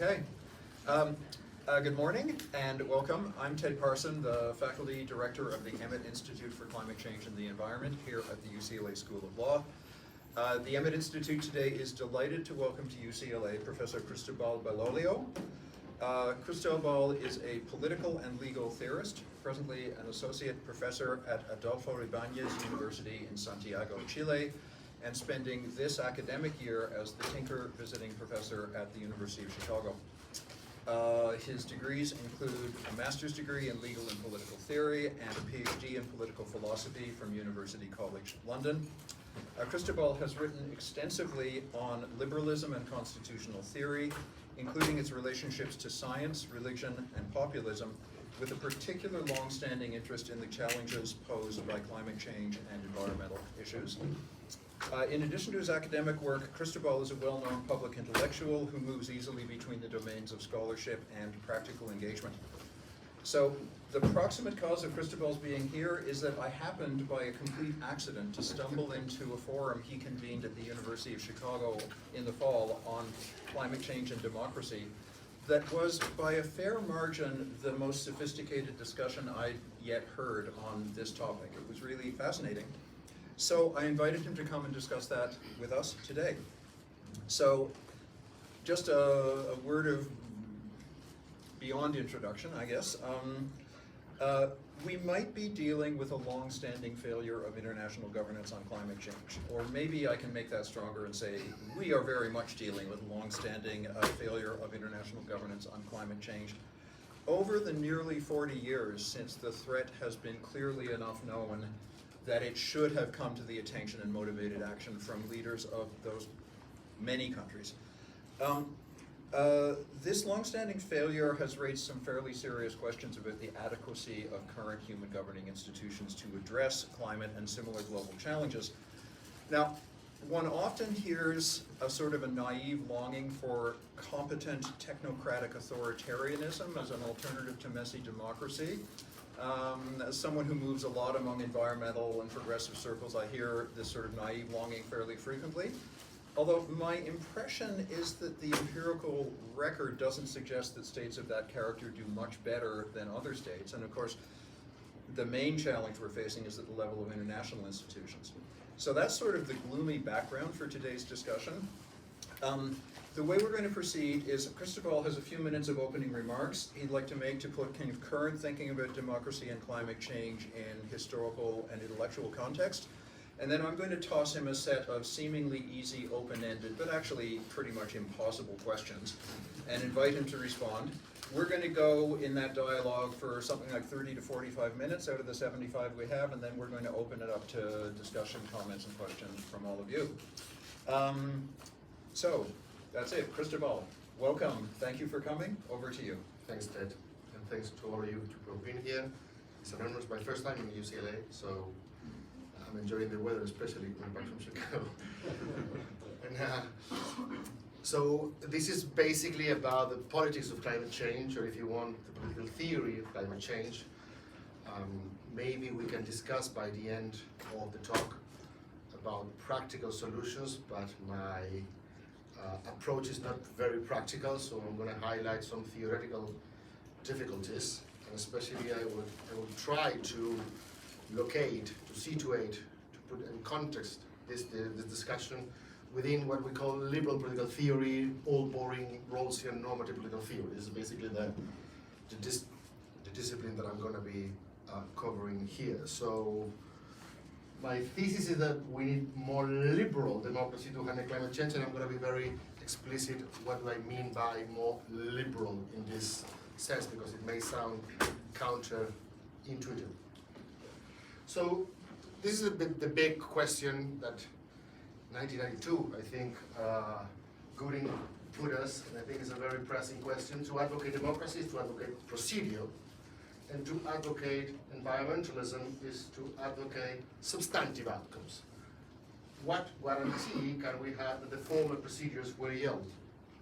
Okay. Good morning and welcome. I'm Ted Parson, the faculty director of the Emmett Institute for Climate Change and the Environment here at the UCLA School of Law. The Emmett Institute today is delighted to welcome to UCLA Professor Cristóbal Bellolio. Cristóbal is a political and legal theorist, presently an associate professor at Adolfo Ibáñez University in Santiago, Chile, and spending this academic year as the Tinker visiting professor at the University of Chicago. His degrees include a master's degree in legal and political theory and a PhD in political philosophy from University College London. Cristóbal has written extensively on liberalism and constitutional theory, including its relationships to science, religion, and populism, with a particular long-standing interest in the challenges posed by climate change and environmental issues. In addition to his academic work, Cristóbal is a well-known public intellectual who moves easily between the domains of scholarship and practical engagement. So, the proximate cause of Cristóbal's being here is that I happened by a complete accident to stumble into a forum he convened at the University of Chicago in the fall on climate change and democracy that was by a fair margin the most sophisticated discussion I'd yet heard on this topic. It was really fascinating. So I invited him to come and discuss that with us today. So just a word of beyond introduction, I guess. We might be dealing with a long-standing failure of international governance on climate change. Or maybe I can make that stronger and say we are very much dealing with a long-standing failure of international governance on climate change. Over the nearly 40 years since the threat has been clearly enough known that it should have come to the attention and motivated action from leaders of those many countries. This long-standing failure has raised some fairly serious questions about the adequacy of current human governing institutions to address climate and similar global challenges. Now, one often hears a sort of a naive longing for competent technocratic authoritarianism as an alternative to messy democracy. As someone who moves a lot among environmental and progressive circles, I hear this sort of naive longing fairly frequently. Although my impression is that the empirical record doesn't suggest that states of that character do much better than other states. And of course, the main challenge we're facing is at the level of international institutions. So that's sort of the gloomy background for today's discussion. The way we're going to proceed is Cristóbal has a few minutes of opening remarks he'd like to make to put kind of current thinking about democracy and climate change in historical and intellectual context. And then I'm going to toss him a set of seemingly easy, open-ended, but actually pretty much impossible questions and invite him to respond. We're going to go in that dialogue for something like 30 to 45 minutes out of the 75 we have, and then we're going to open it up to discussion, comments, and questions from all of you. So that's it. Cristóbal, welcome. Thank you for coming. Over to you. Thanks, Ted, and thanks to all of you for being here. It's an honor. It's my first time in UCLA, so I'm enjoying the weather, especially coming back from Chicago. And, so this is basically about the politics of climate change, or if you want, the political theory of climate change. Maybe we can discuss by the end of the talk about practical solutions, but my approach is not very practical, so I'm going to highlight some theoretical difficulties, and especially I will try to locate, to situate, to put in context this discussion within what we call liberal political theory, old boring Rawlsian normative political theory. This is basically the discipline that I'm going to be covering here. So my thesis is that we need more liberal democracy to handle climate change, and I'm going to be very explicit what do I mean by more liberal in this sense, because it may sound counterintuitive. So this is the big question that 1992, I think, Gooding put us, and I think it's a very pressing question. To advocate democracy is to advocate procedure, and to advocate environmentalism is to advocate substantive outcomes. What guarantee can we have that the former procedures will yield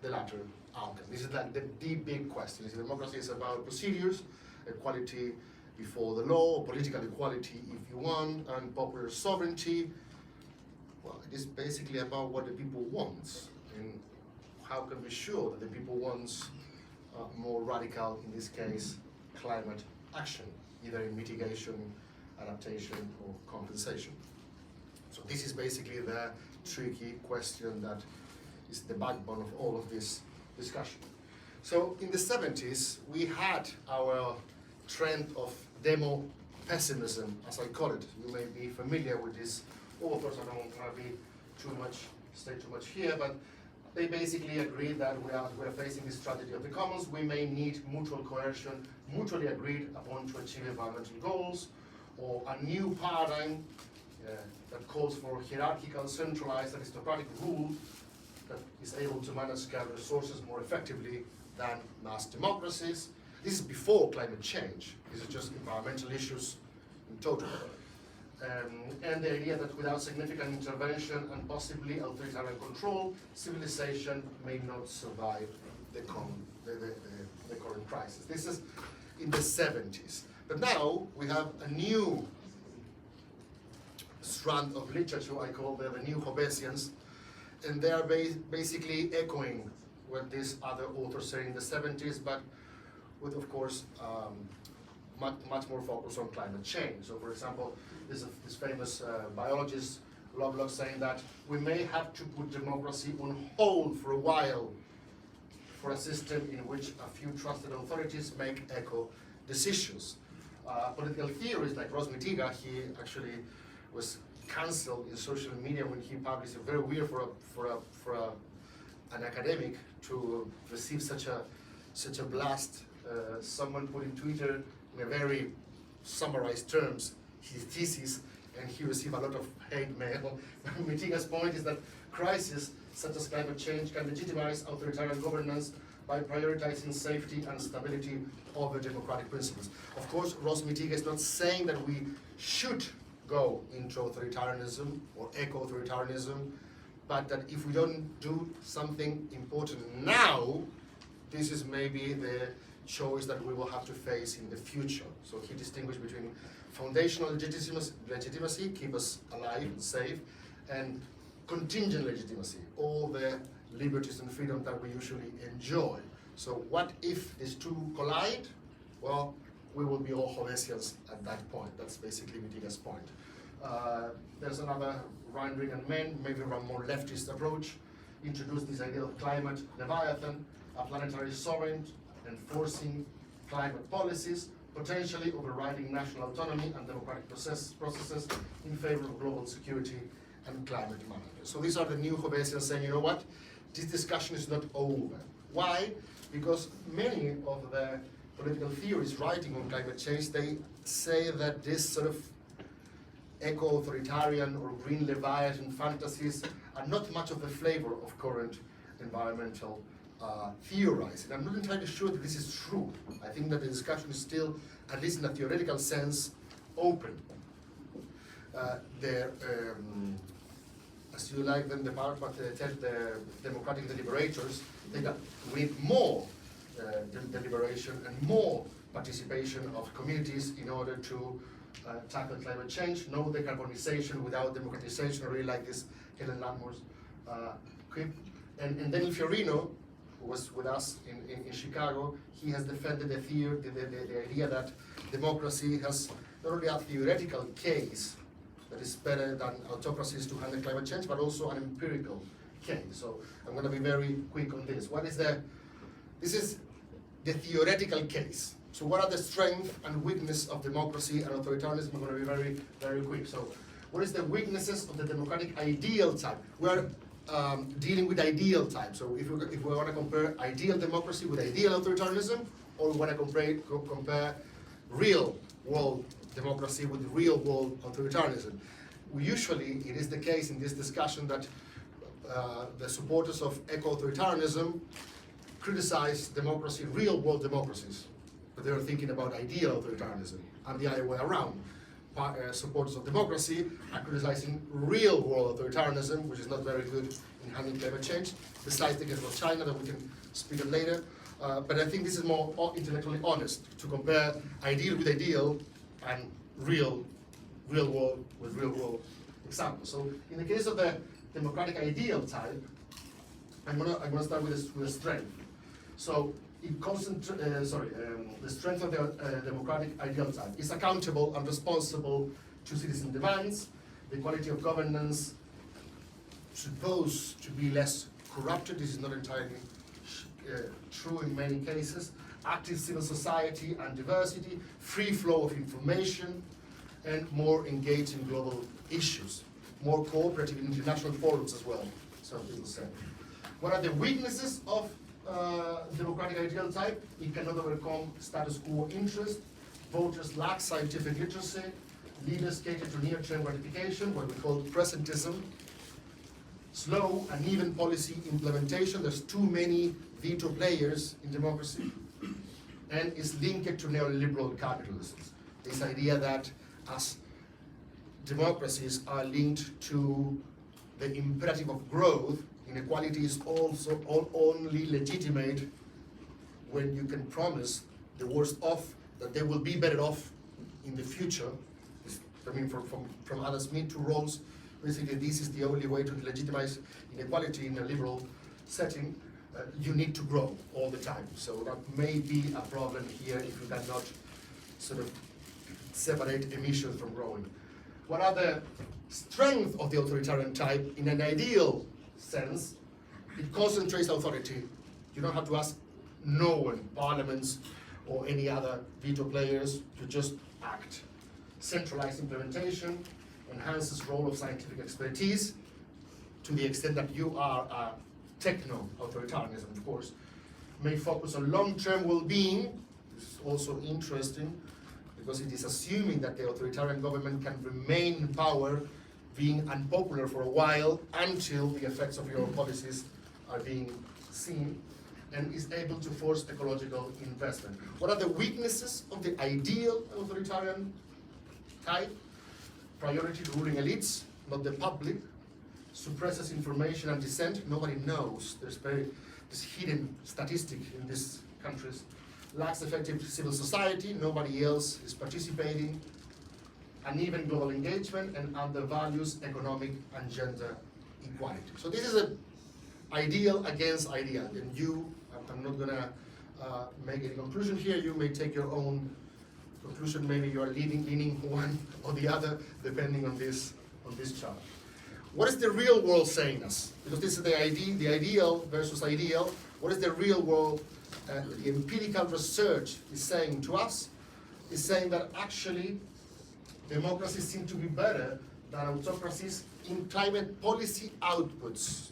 the latter outcome? This is like the big question. Democracy is about procedures, equality before the law, political equality if you want, and popular sovereignty. Well, it is basically about what the people want, and how can we be sure that the people want more radical, in this case, climate action, either in mitigation, adaptation, or compensation. So this is basically the tricky question that is the backbone of all of this discussion. So in the 70s, we had our trend of demo pessimism, as I call it. You may be familiar with these authors. I don't want to stay too much here, but they basically agreed that we are facing this tragedy of the commons. We may need mutual coercion, mutually agreed upon to achieve environmental goals, or a new paradigm that calls for hierarchical, centralized, aristocratic rule that is able to manage scarce resources more effectively than mass democracies. This is before climate change. This is just environmental issues in total. And the idea that without significant intervention and possibly authoritarian control, civilization may not survive the current crisis. This is in the 70s. But now we have a new strand of literature, I call them the new Hobbesians, and they are basically echoing what these other authors say in the 70s, but with, of course, much more focus on climate change. So, for example, this famous biologist, Lovelock, saying that we may have to put democracy on hold for a while for a system in which a few trusted authorities make eco decisions. Political theorists like Ross Mitiga, he actually was cancelled in social media when he published. Very weird for an academic to receive such a blast. Someone put in Twitter in a very summarized terms his thesis, and he received a lot of hate mail. Mitiga's point is that crises such as climate change can legitimize authoritarian governance by prioritizing safety and stability over democratic principles. Of course, Ross Mitiga is not saying that we should go into authoritarianism or eco-authoritarianism, but that if we don't do something important now, this is maybe the choice that we will have to face in the future. So he distinguished between foundational legitimacy, keep us alive and safe, and contingent legitimacy, all the liberties and freedom that we usually enjoy. So what if these two collide? Well, we will be all Hobbesians at that point. That's basically Mitiga's point. There's another, Reinring and Men, maybe a more leftist approach, introduced this idea of climate leviathan, a planetary sovereign enforcing climate policies, potentially overriding national autonomy and democratic processes in favor of global security and climate management. So these are the new Hobbesians saying, you know what, this discussion is not over. Why? Because many of the political theories writing on climate change, they say that this sort of eco-authoritarian or green leviathan fantasies are not much of the flavor of current environmental theorizing. I'm not entirely sure that this is true. I think that the discussion is still, at least in a theoretical sense, open. As you like them, the part of the democratic deliberators, think that we need more deliberation and more participation of communities in order to tackle climate change. No decarbonization without democratization. I really like this Helen Latmore's quip. And Daniel Fiorino, who was with us in Chicago, he has defended the idea that democracy has not only a theoretical case that is better than autocracies to handle climate change, but also an empirical case. So I'm going to be very quick on this. This is the theoretical case. So what are the strengths and weaknesses of democracy and authoritarianism? I'm going to be very, very quick. So what is the weaknesses of the democratic ideal type? We're dealing with ideal type. So if we want to compare ideal democracy with ideal authoritarianism, or we want to compare real world democracy with real world authoritarianism. Usually it is the case in this discussion that the supporters of eco-authoritarianism criticize democracy, real world democracies, but they're thinking about ideal authoritarianism, and the other way around. Supporters of democracy are criticizing real world authoritarianism, which is not very good in handling climate change, besides the case of China that we can speak on later. But I think this is more intellectually honest to compare ideal with ideal and real world with real world examples. So in the case of the democratic ideal type, I'm gonna start with the strength. So the strength of the democratic ideal type is accountable and responsible to citizen demands. The quality of governance supposed to be less corrupted. This is not entirely true in many cases. Active civil society and diversity, free flow of information, and more engaged in global issues. More cooperative in international forums as well, some people say. What are the weaknesses of democratic ideal type? It cannot overcome status quo interest. Voters lack scientific literacy. Leaders cater to near-term gratification, what we call presentism. Slow, uneven policy implementation. There's too many veto players in democracy. And is linked to neoliberal capitalism. This idea that as democracies are linked to the imperative of growth, inequality is also only legitimate when you can promise the worst off that they will be better off in the future. I mean, from Adam Smith to Rawls, basically this is the only way to legitimize inequality in a liberal setting. You need to grow all the time. So that may be a problem here if you cannot sort of separate emissions from growing. What are the strengths of the authoritarian type? In an ideal sense, it concentrates authority. You don't have to ask no one, parliaments or any other veto players, to just act. Centralized implementation enhances role of scientific expertise to the extent that you are a techno-authoritarianism, of course, may focus on long-term well-being. This is also interesting because it is assuming that the authoritarian government can remain in power, being unpopular for a while until the effects of your policies are being seen, and is able to force ecological investment. What are the weaknesses of the ideal authoritarian type? Priority to ruling elites, not the public. Suppresses information and dissent. Nobody knows. There's this hidden statistic in these countries. Lacks effective civil society. Nobody else is participating. Uneven global engagement, and undervalues economic and gender equality. So this is an ideal against ideal. And I'm not gonna make any conclusion here. You may take your own conclusion. Maybe you are leaning one or the other, depending on this chart. What is the real world saying us? Because this is the ideal versus ideal. What is the real world, the empirical research is saying to us? Is saying that actually democracies seem to be better than autocracies in climate policy outputs,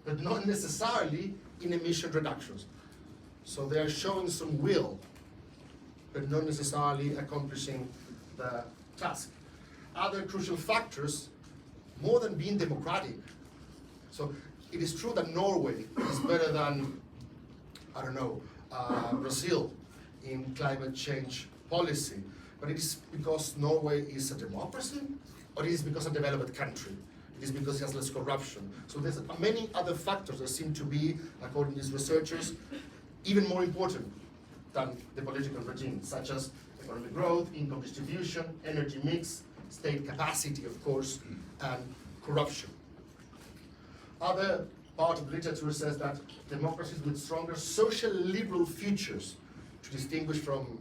but not necessarily in emission reductions. So they are showing some will, but not necessarily accomplishing the task. Other crucial factors, more than being democratic. So it is true that Norway is better than, I don't know, Brazil in climate change policy, but it is because Norway is a democracy, or it is because a developed country? It is because it has less corruption. So there's many other factors that seem to be, according to these researchers, even more important than the political regime, such as economic growth, income distribution, energy mix, state capacity, of course, and corruption. Other part of the literature says that democracies with stronger social liberal features, to distinguish from,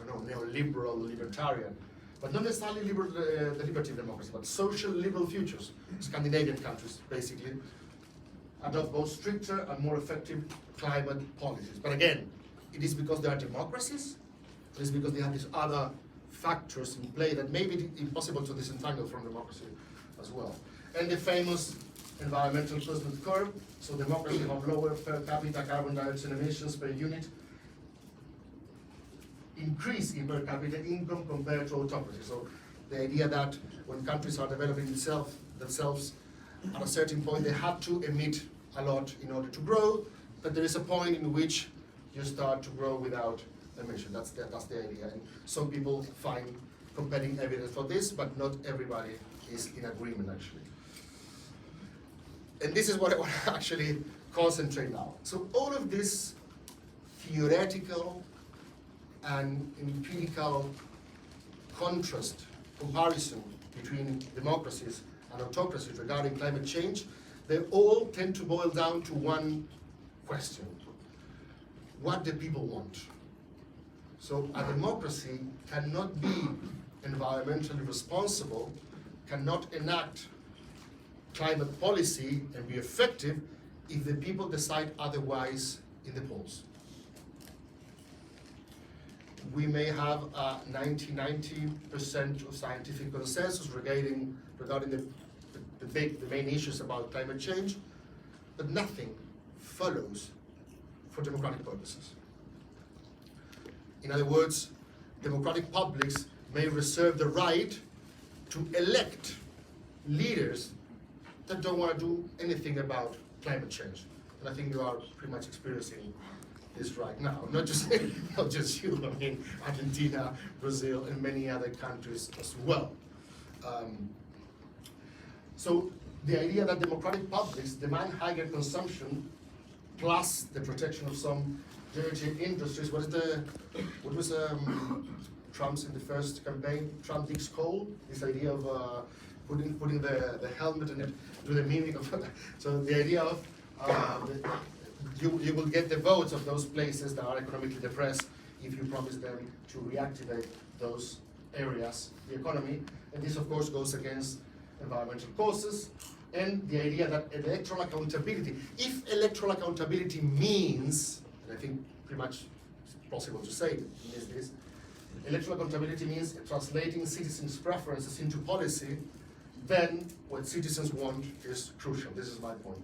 I don't know, neoliberal, libertarian, but not necessarily deliberative democracy, but social liberal features, Scandinavian countries, basically, adopt both stricter and more effective climate policies. But again, it is because they are democracies, it is because they have these other factors in play that may be impossible to disentangle from democracy as well. And the famous environmental closed-loop curve, so democracy have lower per capita carbon dioxide emissions per unit, increase in per capita income compared to autocracy. So the idea that when countries are developing themselves, at a certain point they have to emit a lot in order to grow, but there is a point in which you start to grow without emission. That's the idea. And some people find compelling evidence for this, but not everybody is in agreement actually. And this is what I want to actually concentrate now. So all of this theoretical and empirical comparison between democracies and autocracies regarding climate change they all tend to boil down to one question: what do people want? So a democracy cannot be environmentally responsible, cannot enact climate policy and be effective if the people decide otherwise in the polls. We may have a 90% of scientific consensus regarding the main issues about climate change, but nothing follows for democratic purposes. In other words, democratic publics may reserve the right to elect leaders that don't want to do anything about climate change. And I think you are pretty much experiencing this right now. Not just you, I mean Argentina, Brazil, and many other countries as well. So the idea that democratic publics demand higher consumption plus the protection of some dirty industries. What was Trump's in the first campaign? Trump digs coal. This idea of putting the helmet in it to the meaning of so the idea of you will get the votes of those places that are economically depressed if you promise them to reactivate those areas, the economy, and this of course goes against environmental causes, and the idea that electoral accountability, if electoral accountability means, and I think pretty much it's possible to say it means this, electoral accountability means translating citizens' preferences into policy, then what citizens want is crucial. This is my point.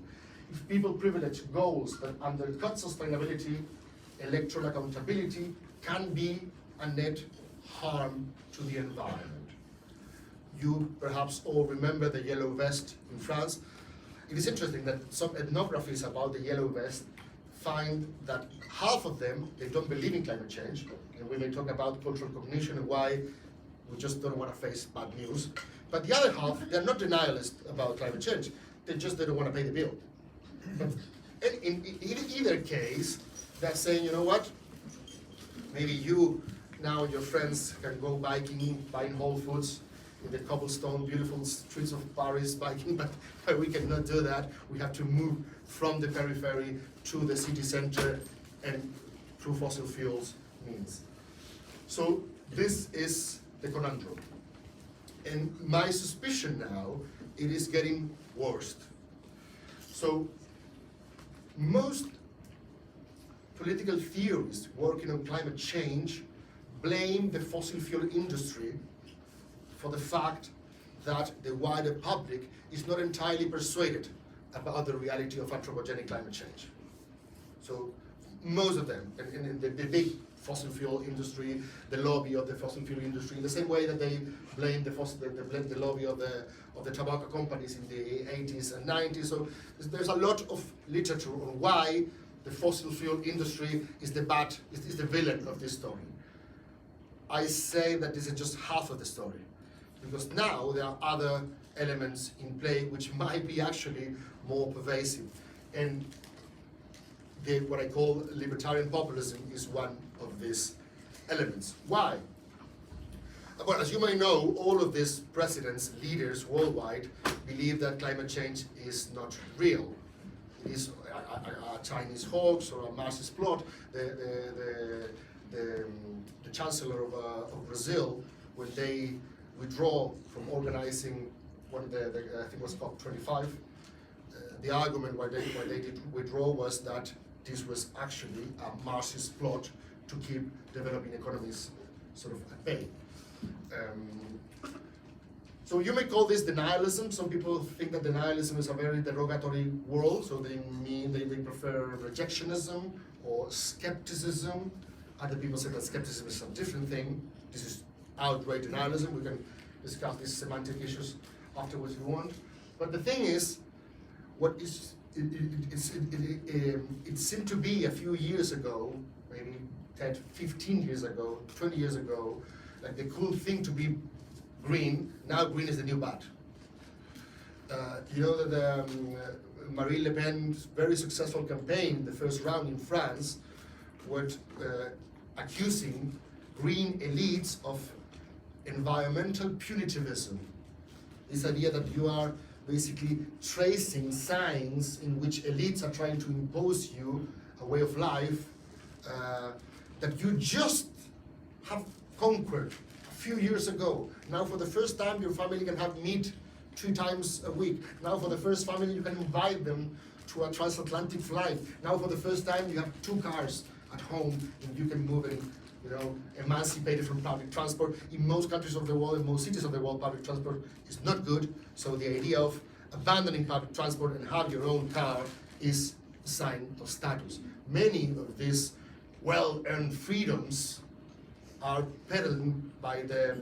If people privilege goals that undercut sustainability, electoral accountability can be a net harm to the environment. You perhaps all remember the yellow vest in France. It is interesting that some ethnographies about the yellow vest find that half of them, they don't believe in climate change, and we may talk about cultural cognition and why we just don't want to face bad news. But the other half, they're not denialist about climate change. They don't want to pay the bill. But in either case, they're saying, you know what? Maybe you now and your friends can go biking, buying Whole Foods in the cobblestone, beautiful streets of Paris, biking, but we cannot do that. We have to move from the periphery to the city center and through fossil fuels means. So this is the conundrum. And my suspicion now, it is getting worse. So most political theorists working on climate change blame the fossil fuel industry for the fact that the wider public is not entirely persuaded about the reality of anthropogenic climate change. So most of them, and the big fossil fuel industry, the lobby of the fossil fuel industry, in the same way that they blame the lobby of the tobacco companies in the 80s and 90s. So there's a lot of literature on why the fossil fuel industry is the villain of this story. I say that this is just half of the story, because now there are other elements in play which might be actually more pervasive. And what I call libertarian populism is one of these elements. Why? Well, as you may know, all of these presidents, leaders worldwide, believe that climate change is not real. It is a Chinese hoax or a Marxist plot. The chancellor of Brazil, when they withdraw from organizing one of I think it was COP25, the argument why they did withdraw was that this was actually a Marxist plot to keep developing economies sort of at bay. So you may call this denialism. Some people think that denialism is a very derogatory word, so they prefer rejectionism or skepticism. Other people say that skepticism is a different thing. This is outright denialism. We can discuss these semantic issues afterwards if you want. But the thing is, it seemed to be a few years ago, maybe 10, 15 years ago, 20 years ago, like the cool thing to be green. Now green is the new bad. You know that Marine Le Pen's very successful campaign, the first round in France, were accusing green elites of environmental punitivism. This idea that you are basically tracing signs in which elites are trying to impose you a way of life that you just have conquered a few years ago. Now for the first time your family can have meat 2 times a week. Now for the first family you can invite them to a transatlantic flight. Now for the first time you have 2 cars at home and you can move and, you know, emancipated from public transport. In most countries of the world, in most cities of the world, public transport is not good. So the idea of abandoning public transport and have your own car is a sign of status. Many of these well-earned freedoms are peddled by the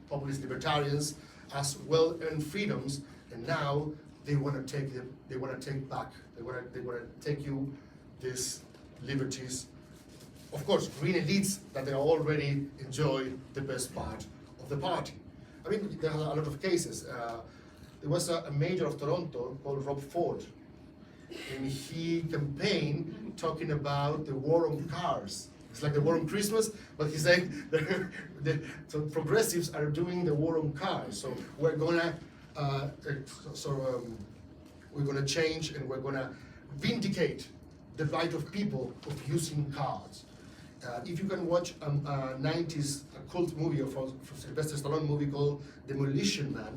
populist libertarians as well-earned freedoms, and now they want to take them. They want to take back. They want to take you these liberties. Of course, green elites that they already enjoy the best part of the party. I mean, there are a lot of cases. There was a mayor of Toronto called Rob Ford, and he campaigned talking about the war on cars. It's like the war on Christmas, but he's saying so progressives are doing the war on cars. So we're gonna we're gonna change and we're gonna vindicate the right of people of using cars. If you can watch a 90s cult movie of Sylvester Stallone movie called Demolition Man.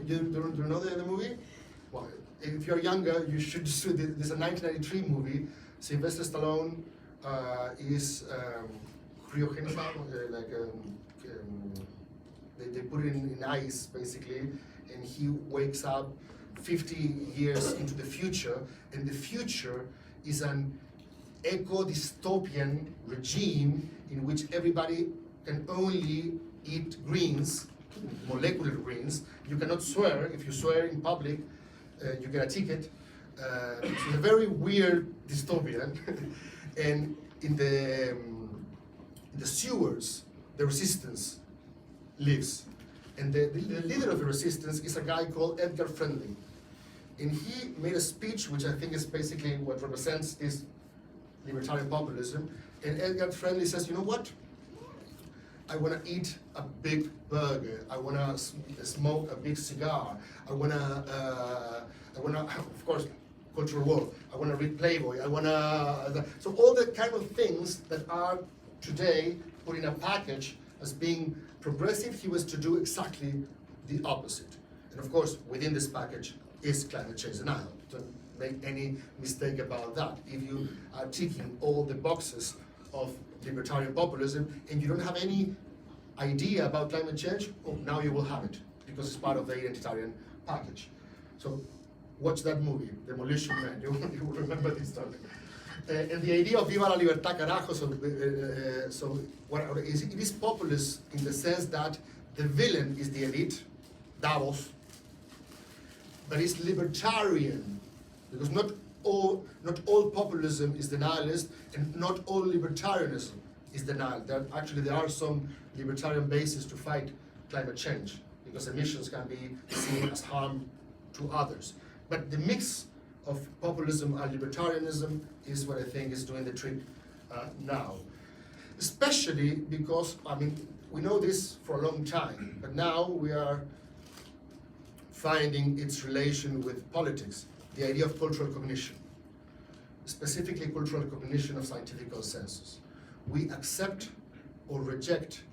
Do you know the movie? Well, if you're younger, you should see this. This is a 1993 movie. Sylvester Stallone is cryogenized, they put it in ice basically, and he wakes up 50 years into the future, and the future is an eco-dystopian regime in which everybody can only eat greens, molecular greens. You cannot swear. If you swear in public, you get a ticket. It's a very weird dystopia. And in the sewers, the resistance lives. And the leader of the resistance is a guy called Edgar Friendly. And he made a speech, which I think is basically what represents this libertarian populism. And Edgar Friendly says, you know what? I want to eat a big burger. I want to smoke a big cigar. I want to, of course, cultural world. I want to read Playboy. I want to, so all the kind of things that are today put in a package as being progressive, he was to do exactly the opposite. And of course, within this package is climate change denial. Don't make any mistake about that. If you are ticking all the boxes of libertarian populism and you don't have any idea about climate change, oh, now you will have it because it's part of the identitarian package. So watch that movie, Demolition Man, you will remember this talk. And the idea of Viva la Libertad, carajo, so what it is populist in the sense that the villain is the elite, Davos, but it's libertarian, because not all populism is denialist, and not all libertarianism is denial. There are some libertarian bases to fight climate change, because emissions can be seen as harm to others. But the mix of populism and libertarianism is what I think is doing the trick now. Especially because, I mean, we know this for a long time, but now we are finding its relation with politics, the idea of cultural cognition, specifically cultural cognition of scientific consensus. We accept or reject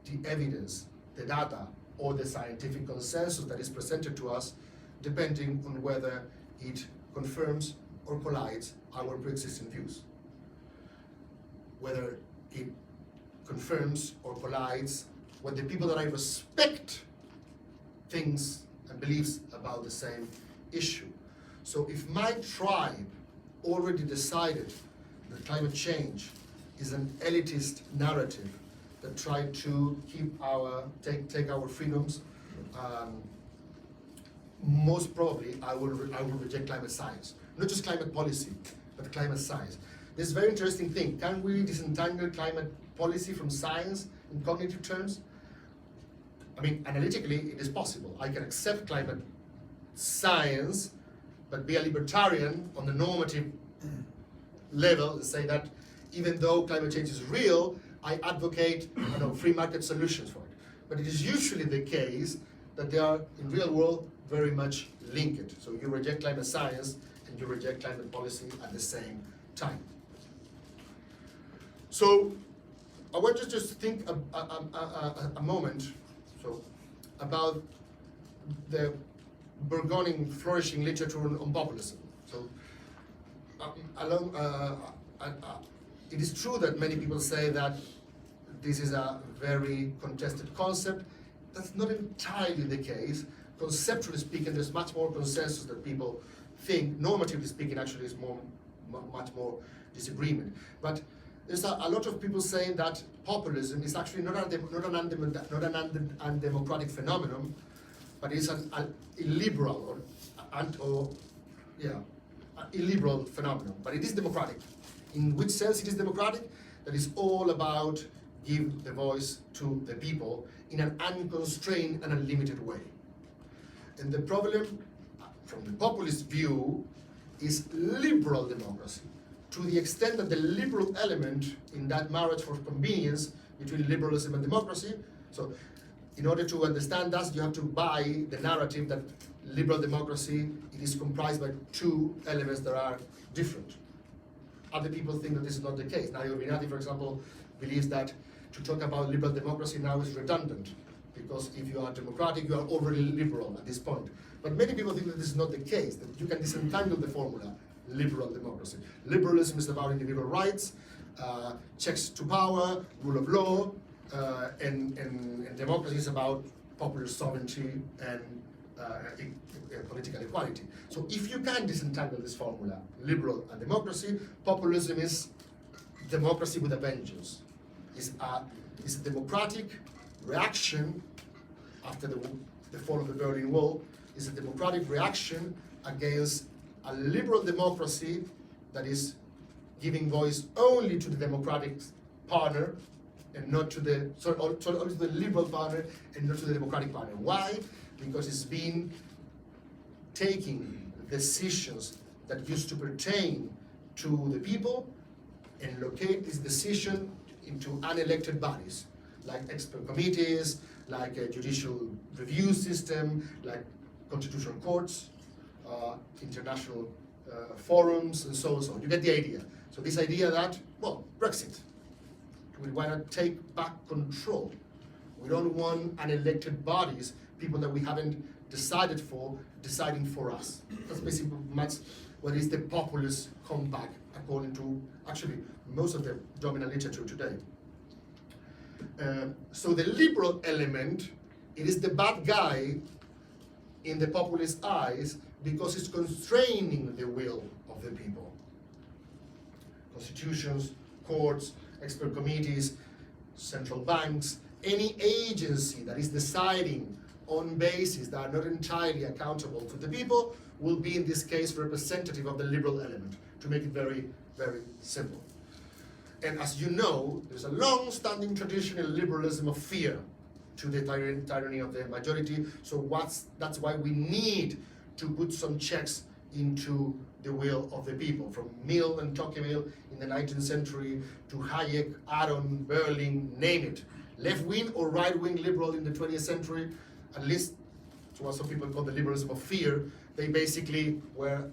the evidence, the data, or the scientific consensus that is presented to us, depending on whether it confirms or collides our pre-existing views. Whether it confirms or collides what the people that I respect thinks and believes about the same issue. So if my tribe already decided that climate change is an elitist narrative that tried to keep take our freedoms, most probably I will reject climate science. Not just climate policy, but climate science. This is a very interesting thing. Can we disentangle climate policy from science in cognitive terms? I mean, analytically, it is possible. I can accept climate science, but be a libertarian on the normative level and say that even though climate change is real, I advocate free market solutions for it. But it is usually the case that they are, in real world, very much linked. So you reject climate science and you reject climate policy at the same time. So I want you to just think a moment about the burgeoning, flourishing literature on populism. So it is true that many people say that this is a very contested concept. That's not entirely the case. Conceptually speaking, there's much more consensus that people think. Normatively speaking, actually, is much more disagreement. But there's a lot of people saying that populism is actually not an undemocratic phenomenon, but it's an illiberal illiberal phenomenon. But it is democratic. In which sense it is democratic? That is all about give the voice to the people in an unconstrained and unlimited way. And the problem, from the populist view, is liberal democracy, to the extent that the liberal element in that marriage for convenience between liberalism and democracy, so in order to understand that, you have to buy the narrative that liberal democracy, it is comprised by two elements that are different. Other people think that this is not the case. Nayo Binati, for example, believes that to talk about liberal democracy now is redundant, because if you are democratic, you are overly liberal at this point. But many people think that this is not the case, that you can disentangle the formula, liberal democracy. Liberalism is about individual rights, checks to power, rule of law, and democracy is about popular sovereignty and political equality. So if you can disentangle this formula, liberal and democracy, populism is democracy with a vengeance. It's a democratic reaction after the fall of the Berlin Wall. It's a democratic reaction against a liberal democracy that is giving voice only to the democratic partner and not to the, only to the liberal partner and not to the democratic partner. Why? Because it's been taking decisions that used to pertain to the people and locate this decision into unelected bodies, like expert committees, like a judicial review system, like constitutional courts, international forums, and so on and so on. You get the idea. So this idea that, well, Brexit, we want to take back control. We don't want unelected bodies, people that we haven't decided for, deciding for us. That's basically much what is the populist compact, according to actually most of the dominant literature today. So the liberal element, it is the bad guy in the populist eyes because it's constraining the will of the people. Constitutions, courts, expert committees, central banks, any agency that is deciding on bases that are not entirely accountable to the people will be, in this case, representative of the liberal element, to make it very, very simple. And as you know, there's a long-standing tradition in liberalism of fear to the tyranny of the majority. So that's why we need to put some checks into the will of the people, from Mill and Tocqueville in the 19th century to Hayek, Aron, Berlin, name it. Left-wing or right-wing liberal in the 20th century, at least to what some people call the liberalism of fear, they basically were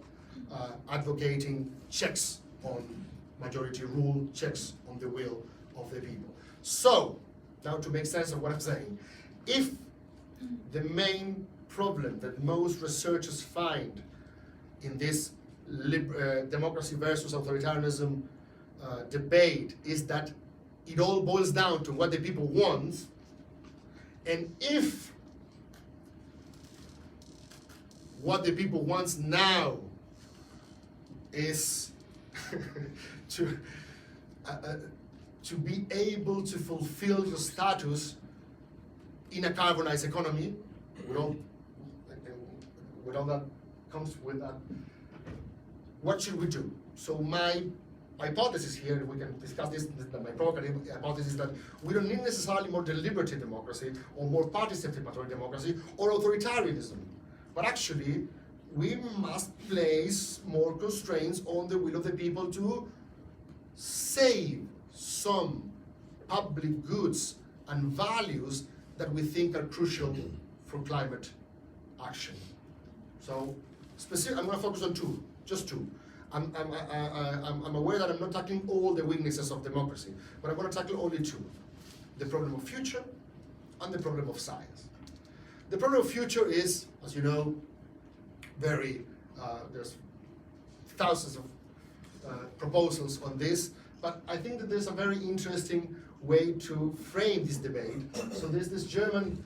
advocating checks on majority rule, checks on the will of the people. So, now to make sense of what I'm saying, if the main problem that most researchers find in this democracy versus authoritarianism debate is that it all boils down to what the people want, and if what the people want now is to be able to fulfill your status in a carbonized economy, with all that comes with that, what should we do? So my hypothesis here, we can discuss this, my provocative hypothesis is that we don't need necessarily more deliberative democracy or more participatory democracy or authoritarianism, but actually we must place more constraints on the will of the people to save some public goods and values that we think are crucial for climate action. So, I'm going to focus on two, just two. I'm aware that I'm not tackling all the weaknesses of democracy, but I'm going to tackle only two: the problem of future and the problem of science. The problem of future is, as you know, there's thousands of proposals on this, but I think that there's a very interesting way to frame this debate. So there's this German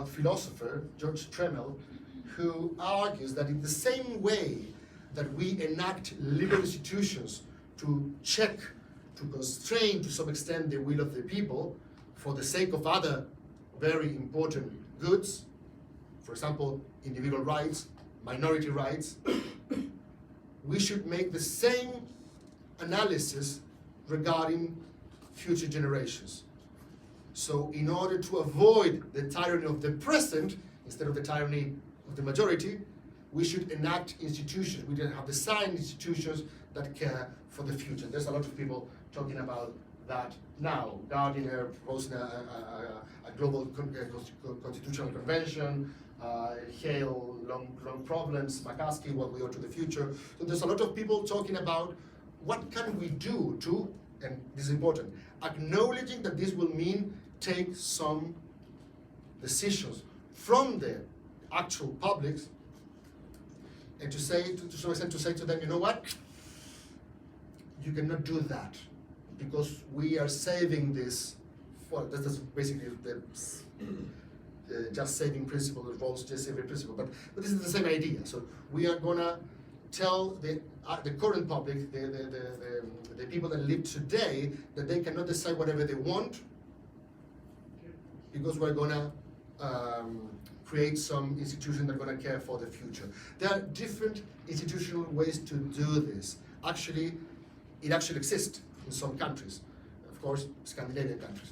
philosopher, Georg Tremel, who argues that in the same way that we enact legal institutions to check, to constrain to some extent the will of the people for the sake of other very important goods, for example, individual rights, minority rights, we should make the same analysis regarding future generations. So in order to avoid the tyranny of the present, instead of the tyranny of the majority, we should enact institutions. We can have design institutions that care for the future. There's a lot of people talking about that now. Gardiner proposing a global constitutional convention, Hale, long problems, McCaskey, what we owe to the future. So there's a lot of people talking about what can we do to, and this is important, acknowledging that this will mean take some decisions from the actual publics, and to say to them, you know what, you cannot do that because we are saving this. Well, that's basically the just saving principle, the Rawls just saving principle. But this is the same idea. So we are gonna tell the current public, the people that live today, that they cannot decide whatever they want, because we're gonna create some institution that are gonna care for the future. There are different institutional ways to do this. Actually, it actually exists in some countries. Of course, Scandinavian countries.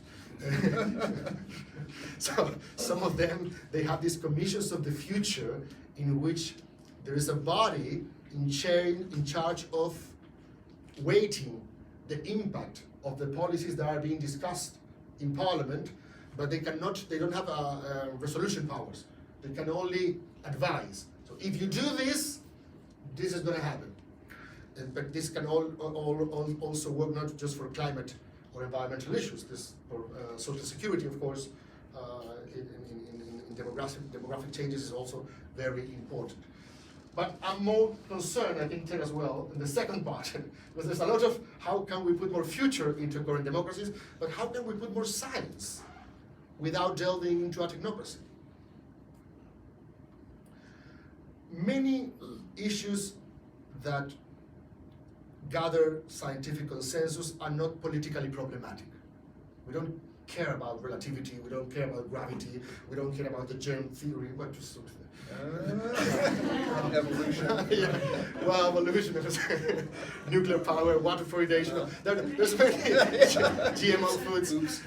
So some of them, they have these commissions of the future in which there is a body in charge of weighting the impact of the policies that are being discussed in Parliament, but they don't have resolution powers. They can only advise. So if you do this, this is going to happen. But this can also work not just for climate or environmental issues, this for social security, of course, in demographic changes is also very important. But I'm more concerned, I think Ted as well, in the second part, because there's a lot of how can we put more future into current democracies, but how can we put more science without delving into a technocracy? Many issues that gather scientific consensus are not politically problematic. We don't care about relativity, we don't care about gravity, we don't care about the germ theory, what to sort evolution. Yeah. Well, evolution, nuclear power, water fluoridation. There's many GMO foods. Oops.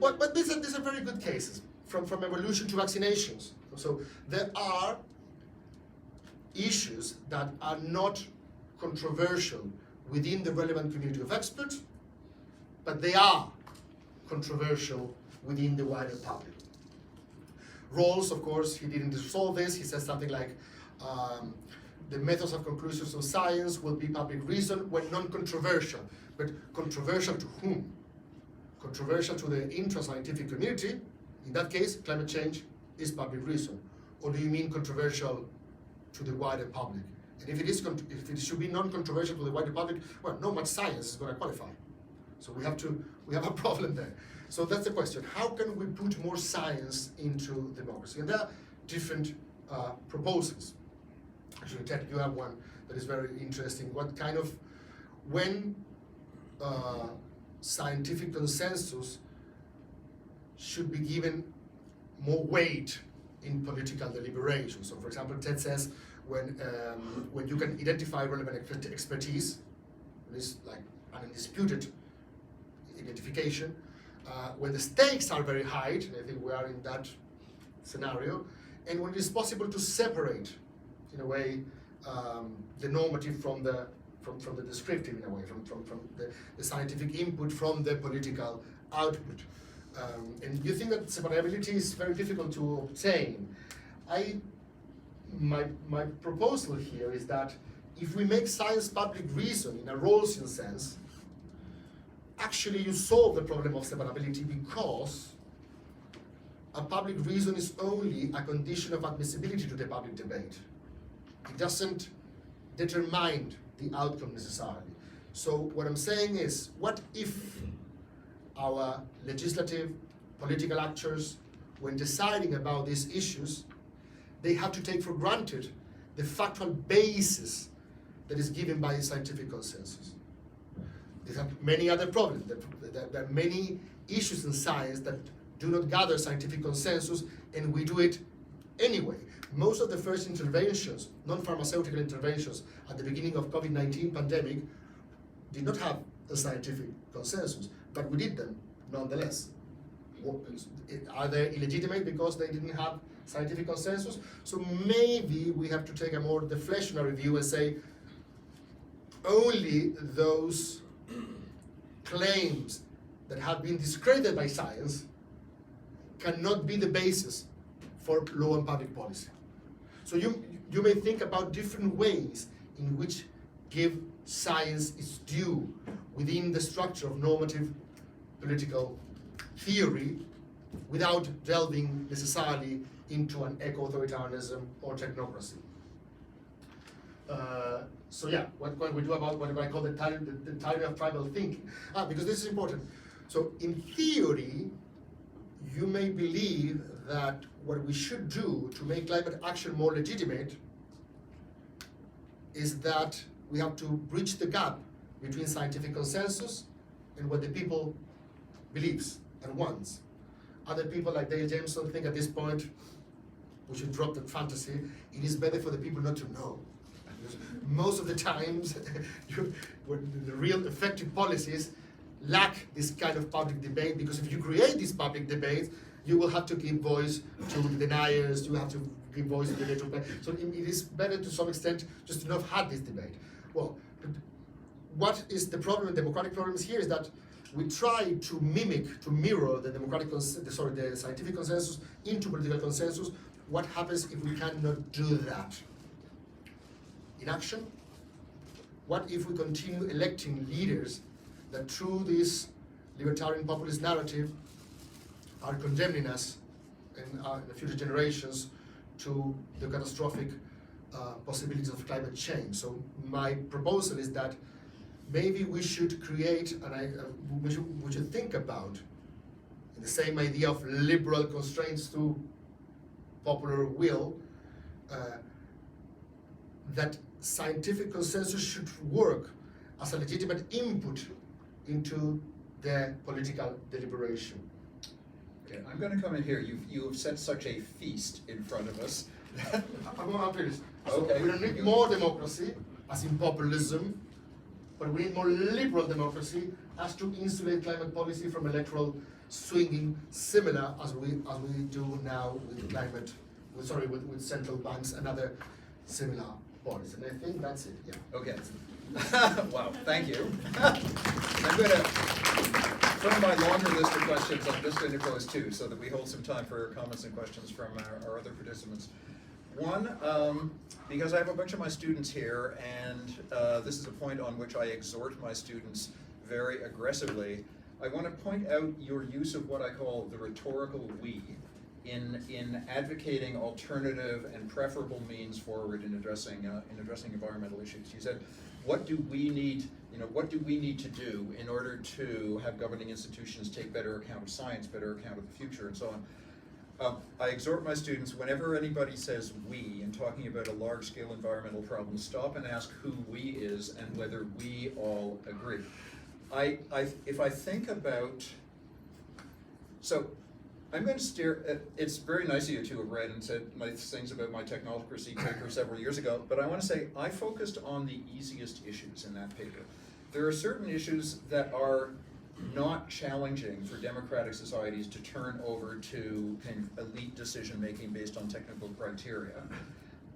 But these are very good cases from evolution to vaccinations. So there are issues that are not controversial within the relevant community of experts, but they are controversial within the wider public. Rawls, of course, he didn't resolve this. He says something like, the methods of conclusions of science will be public reason when non-controversial. But controversial to whom? Controversial to the intra-scientific community. In that case, climate change is public reason. Or do you mean controversial to the wider public? And if it should be non-controversial to the wider public, well, not much science is going to qualify. So we have a problem there. So that's the question. How can we put more science into democracy? And there are different proposals. Actually, Ted, you have one that is very interesting. When scientific consensus should be given more weight in political deliberation. So for example, Ted says when you can identify relevant expertise, this like an undisputed identification, when the stakes are very high, and I think we are in that scenario, and when it is possible to separate, in a way, the normative from the descriptive, in a way, from the scientific input from the political output. And you think that separability is very difficult to obtain. My proposal here is that if we make science public reason in a Rawlsian sense, actually you solve the problem of separability, because a public reason is only a condition of admissibility to the public debate. It doesn't determine the outcome necessarily. So what I'm saying is, what if our legislative, political actors, when deciding about these issues, they have to take for granted the factual basis that is given by the scientific consensus. They have many other problems. There are many issues in science that do not gather scientific consensus, and we do it anyway. Most of the first interventions, non-pharmaceutical interventions at the beginning of COVID-19 pandemic, did not have a scientific consensus, but we did them nonetheless. Are they illegitimate because they didn't have scientific consensus? So maybe we have to take a more deflationary view and say only those claims that have been discredited by science cannot be the basis for law and public policy. So you may think about different ways in which give science its due within the structure of normative political theory without delving necessarily into an eco-authoritarianism or technocracy. So yeah, what can we do about what I call the tyranny of tribal thinking? Because this is important. So in theory, you may believe that what we should do to make climate action more legitimate is that we have to bridge the gap between scientific consensus and what the people believes and wants. Other people like Dale Jameson think at this point we should drop that fantasy. It is better for the people not to know. Most of the times, the real effective policies lack this kind of public debate, because if you create this public debate, you will have to give voice to the deniers, you have to give voice to the neutral. So it is better to some extent just to not have had this debate. Well, what is the problem, democratic problems here, is that we try to mimic, to mirror the the scientific consensus into political consensus. What happens if we cannot do that? Inaction? What if we continue electing leaders that through this libertarian populist narrative are condemning us and the future generations to the catastrophic possibilities of climate change? So my proposal is that maybe we should create, and we should think about, in the same idea of liberal constraints to popular will, that scientific consensus should work as a legitimate input into the political deliberation. Okay, I'm going to come in here. You have set such a feast in front of us. I'm finished. So Okay. we don't need more democracy, as in populism, but we need more liberal democracy as to insulate climate policy from electoral swinging, similar as we do now with climate, with central banks and other similar bodies. And I think that's it. Yeah. Okay. Wow, thank you. I'm going to, from my longer list of questions, I'm just going to pose two so that we hold some time for comments and questions from our other participants. One, because I have a bunch of my students here, and this is a point on which I exhort my students very aggressively, I want to point out your use of what I call the rhetorical we in advocating alternative and preferable means forward in addressing environmental issues. You said, what do we need to do in order to have governing institutions take better account of science, better account of the future, and so on. I exhort my students, whenever anybody says we in talking about a large-scale environmental problem, stop and ask who we is and whether we all agree. If I think about, so I'm going to steer, it's very nice of you to have read and said nice things about my technocracy paper several years ago, but I want to say I focused on the easiest issues in that paper. There are certain issues that are not challenging for democratic societies to turn over to kind of elite decision-making based on technical criteria.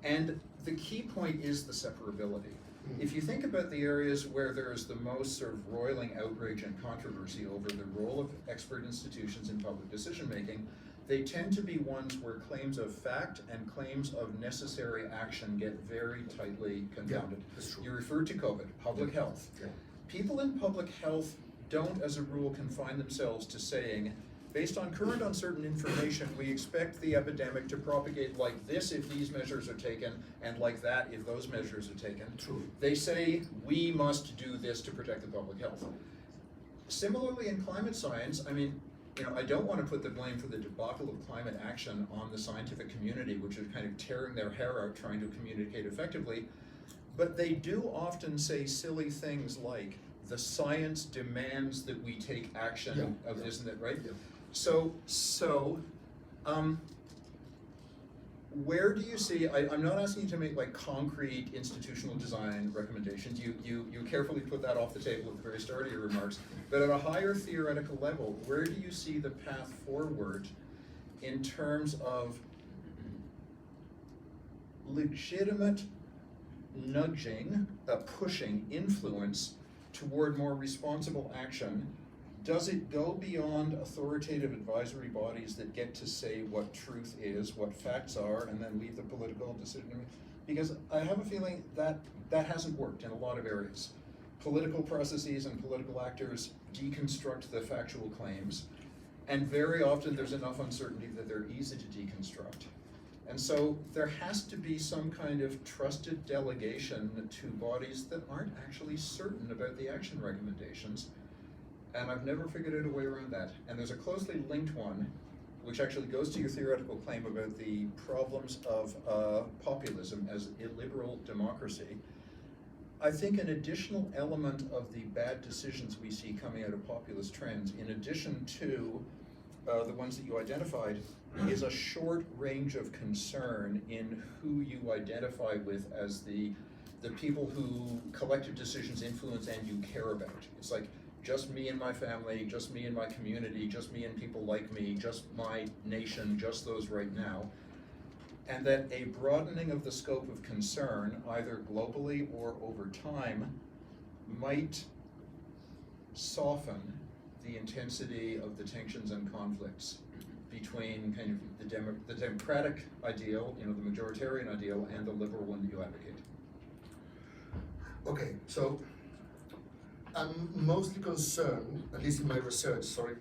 And the key point is the separability. if you think about the areas where there's the most sort of roiling outrage and controversy over the role of expert institutions in public decision-making, they tend to be ones where claims of fact and claims of necessary action get very tightly confounded. That's true. You referred to COVID, public health. Yeah. People in public health don't, as a rule, confine themselves to saying, based on current uncertain information, we expect the epidemic to propagate like this if these measures are taken, and like that if those measures are taken. True. They say, we must do this to protect the public health. Similarly, in climate science, I mean, I don't want to put the blame for the debacle of climate action on the scientific community, which is kind of tearing their hair out trying to communicate effectively, but they do often say silly things like, the science demands that we take action of this and that, right? Yeah. So, where do you see, I'm not asking you to make like concrete institutional design recommendations, you carefully put that off the table at the very start of your remarks, but at a higher theoretical level, where do you see the path forward in terms of legitimate nudging, pushing, influence toward more responsible action? Does it go beyond authoritative advisory bodies that get to say what truth is, what facts are, and then leave the political decision? Because I have a feeling that that hasn't worked in a lot of areas. Political processes and political actors deconstruct the factual claims, and very often there's enough uncertainty that they're easy to deconstruct. And so there has to be some kind of trusted delegation to bodies that aren't actually certain about the action recommendations. And I've never figured out a way around that. And there's a closely linked one, which actually goes to your theoretical claim about the problems of populism as illiberal democracy. I think an additional element of the bad decisions we see coming out of populist trends, in addition to the ones that you identified, is a short range of concern in who you identify with as the people who collective decisions influence and you care about. It's like, just me and my family, just me and my community, just me and people like me, just my nation, just those right now. And that a broadening of the scope of concern, either globally or over time, might soften the intensity of the tensions and conflicts between kind of the democratic ideal, the majoritarian ideal, and the liberal one that you advocate. Okay, so I'm mostly concerned, at least in my research, sorry,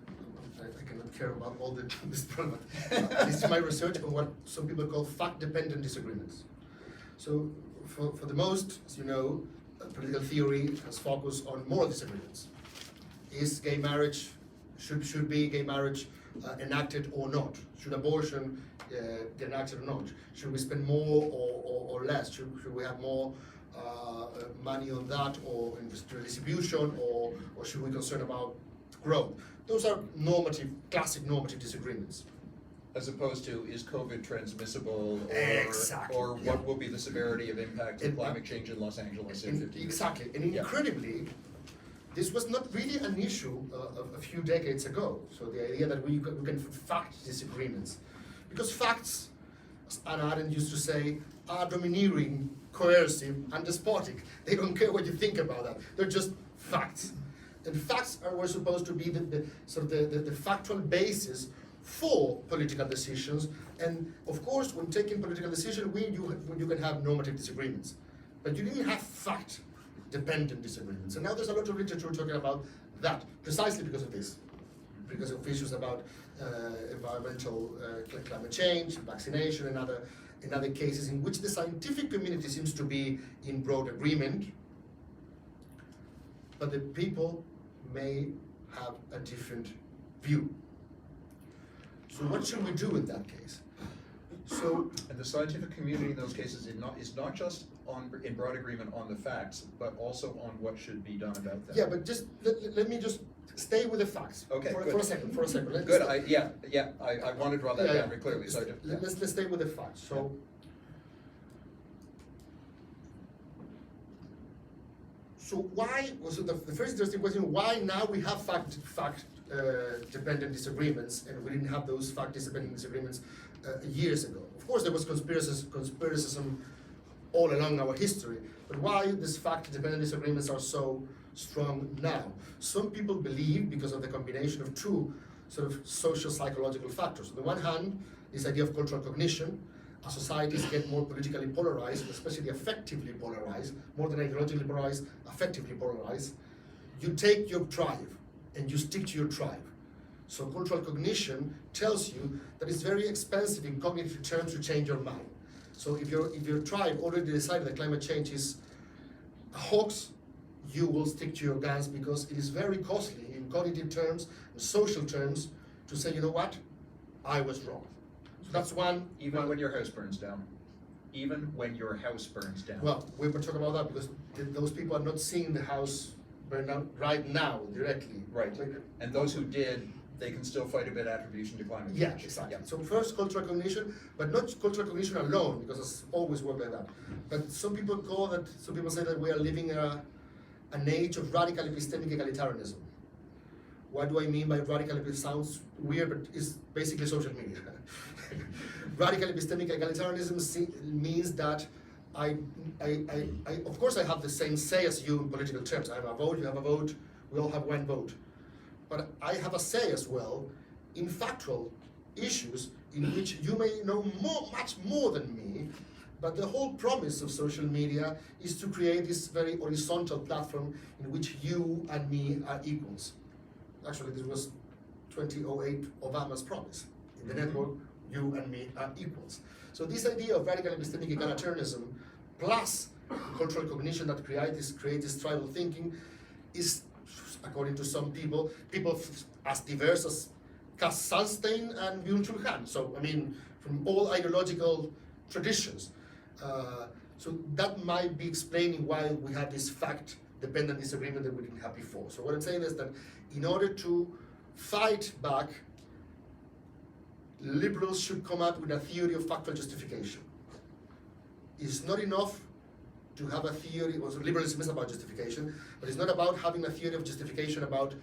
I cannot care about all this problem, at least in my research on what some people call fact-dependent disagreements. So for the most, as you know, political theory has focused on moral disagreements. Is gay marriage, should be gay marriage enacted or not? Should abortion be enacted or not? Should we spend more or less? Should we have more money on that, or in redistribution, or should we concern about growth? Those are classic normative disagreements. As opposed to, is COVID transmissible, Exactly. or what will be the severity of impact of climate change in Los Angeles in 50 years? Exactly, and incredibly, this was not really an issue a few decades ago. So the idea that we can fact disagreements, because facts, as Anna Arendt used to say, are domineering, coercive, and despotic. They don't care what you think about that. They're just facts. And facts were supposed to be the factual basis for political decisions. And of course, when taking political decisions, you can have normative disagreements. But you didn't have fact-dependent disagreements. And now there's a lot of literature talking about that, precisely because of this. Because of issues about environmental climate change, vaccination, and other cases in which the scientific community seems to be in broad agreement, but the people may have a different view. So what should we do in that case? And the scientific community in those cases is not just in broad agreement on the facts, but also on what should be done about them. Yeah, but just let me just stay with the facts. Okay, for a second. Good. I want to draw that down very clearly. So let's stay with the facts. So. So why was the first interesting question? Why now we have fact-dependent disagreements, and we didn't have those fact-dependent disagreements years ago? Of course, there was conspiracism all along our history, But why these fact-dependent disagreements are so strong now? Some people believe, because of the combination of two sort of social psychological factors. On the one hand, this idea of cultural cognition. As societies get more politically polarized, especially affectively polarized, more than ideologically polarized, affectively polarized, you take your tribe and you stick to your tribe. So cultural cognition tells you that it's very expensive in cognitive terms to change your mind. So if your tribe already decided that climate change is a hoax, you will stick to your guns because it is very costly in cognitive terms, in social terms, to say, you know what, I was wrong. So that's one. Even when your house burns down. Even when your house burns down. Well, we will talk about that because those people are not seeing the house burn down right now directly. Right. And those who did, they can still fight a bit attribution to climate change. Yeah, exactly. Yeah. So first cultural cognition, but not cultural cognition alone, because it's always worked like that. But some people say that we are living an age of radical epistemic egalitarianism. What do I mean by radical epistemic? Sounds weird, but it's basically social media. Radical epistemic egalitarianism means that I of course I have the same say as you in political terms. I have a vote, you have a vote, we all have one vote. But I have a say as well in factual issues in which you may know much more than me, but the whole promise of social media is to create this very horizontal platform in which you and me are equals. Actually, this was 2008 Obama's promise. In the network, you and me are equals. So this idea of radical epistemic egalitarianism plus cultural cognition that create this tribal thinking is, according to some people as diverse as Cass Sunstein and Byung-Chul Han. So, I mean, from all ideological traditions. So that might be explaining why we have this fact-dependent disagreement that we didn't have before. So what I'm saying is that in order to fight back, liberals should come up with a theory of factual justification. It's not enough to have a theory, or liberalism is about justification, but it's not about having a theory of justification about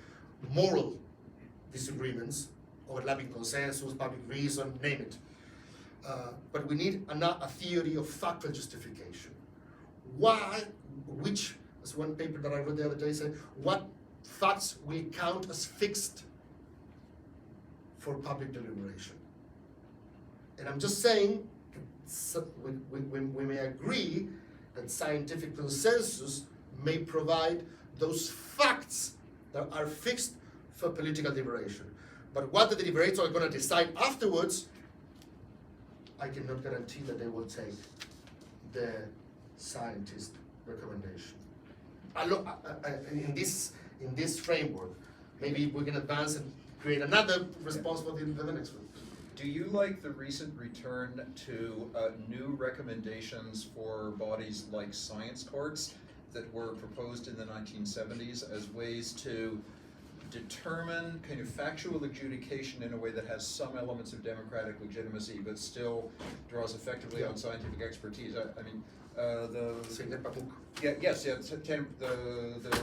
moral disagreements, overlapping consensus, public reason, name it. But we need a theory of factual justification. As one paper that I read the other day said, what facts will count as fixed for public deliberation? And I'm just saying, we may agree that scientific consensus may provide those facts that are fixed for political deliberation. But what the deliberators are going to decide afterwards, I cannot guarantee that they will take the scientist recommendation. In this framework, maybe we can advance and create another response for the next one. Do you like the recent return to new recommendations for bodies like science courts that were proposed in the 1970s as ways to determine kind of factual adjudication in a way that has some elements of democratic legitimacy but still draws effectively on scientific expertise? The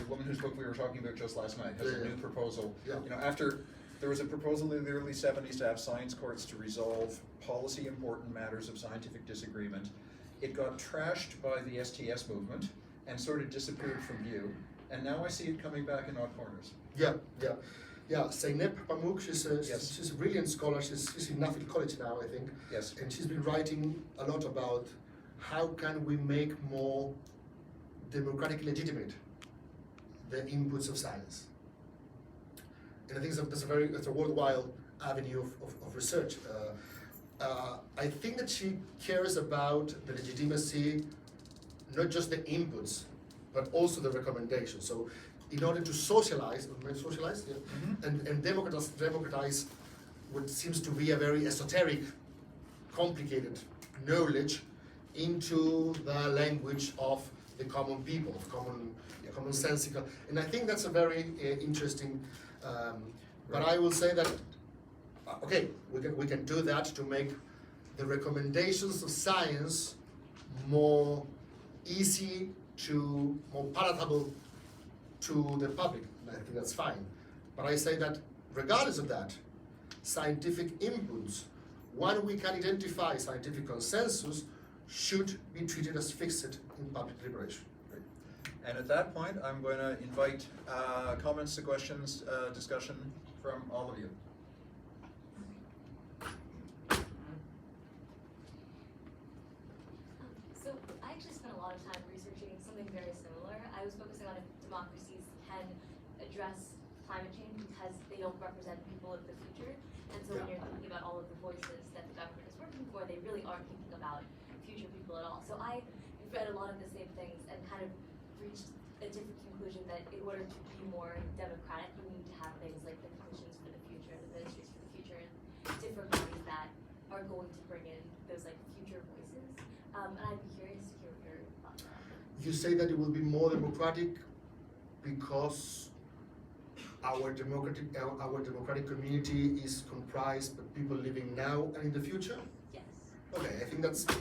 woman whose book we were talking about just last night has a new proposal. Yeah. You know, after there was a proposal in the early 70s to have science courts to resolve policy important matters of scientific disagreement. It got trashed by the STS movement and sort of disappeared from view. And now I see it coming back in odd corners. Yeah. Zeynep Pamuk, she's a brilliant scholar. She's in Nuffield College now, I think. Yes. And she's been writing a lot about how can we make more democratically legitimate the inputs of science. And I think that's a worthwhile avenue of research. I think that she cares about the legitimacy, not just the inputs, but also the recommendations. So in order to socialize, and democratize what seems to be a very esoteric, complicated knowledge into the language of the common people, commonsensical. And I think that's a very interesting, but I will say that, okay, we can do that to make the recommendations of science more easy more palatable to the public. I think that's fine. But I say that regardless of that, scientific inputs, when we can identify scientific consensus, should be treated as fixed in public deliberation. And at that point, I'm going to invite comments to questions, discussion from all of you. So I actually spent a lot of time researching something very similar. I was focusing on if democracies can address climate change because they don't represent people of the future. And so when you're thinking about all of the voices that the government is working for, they really aren't thinking about future people at all. So I read a lot of the same things and kind of reached a different conclusion that in order to be more democratic, you need to have things like the commissions for the future, the ministries for the future, and different bodies that are going to bring in those like future voices. And I'd be curious to hear what your thoughts are. You say that it will be more democratic because our democratic community is comprised of people living now and in the future? Yes. Okay, I think that's a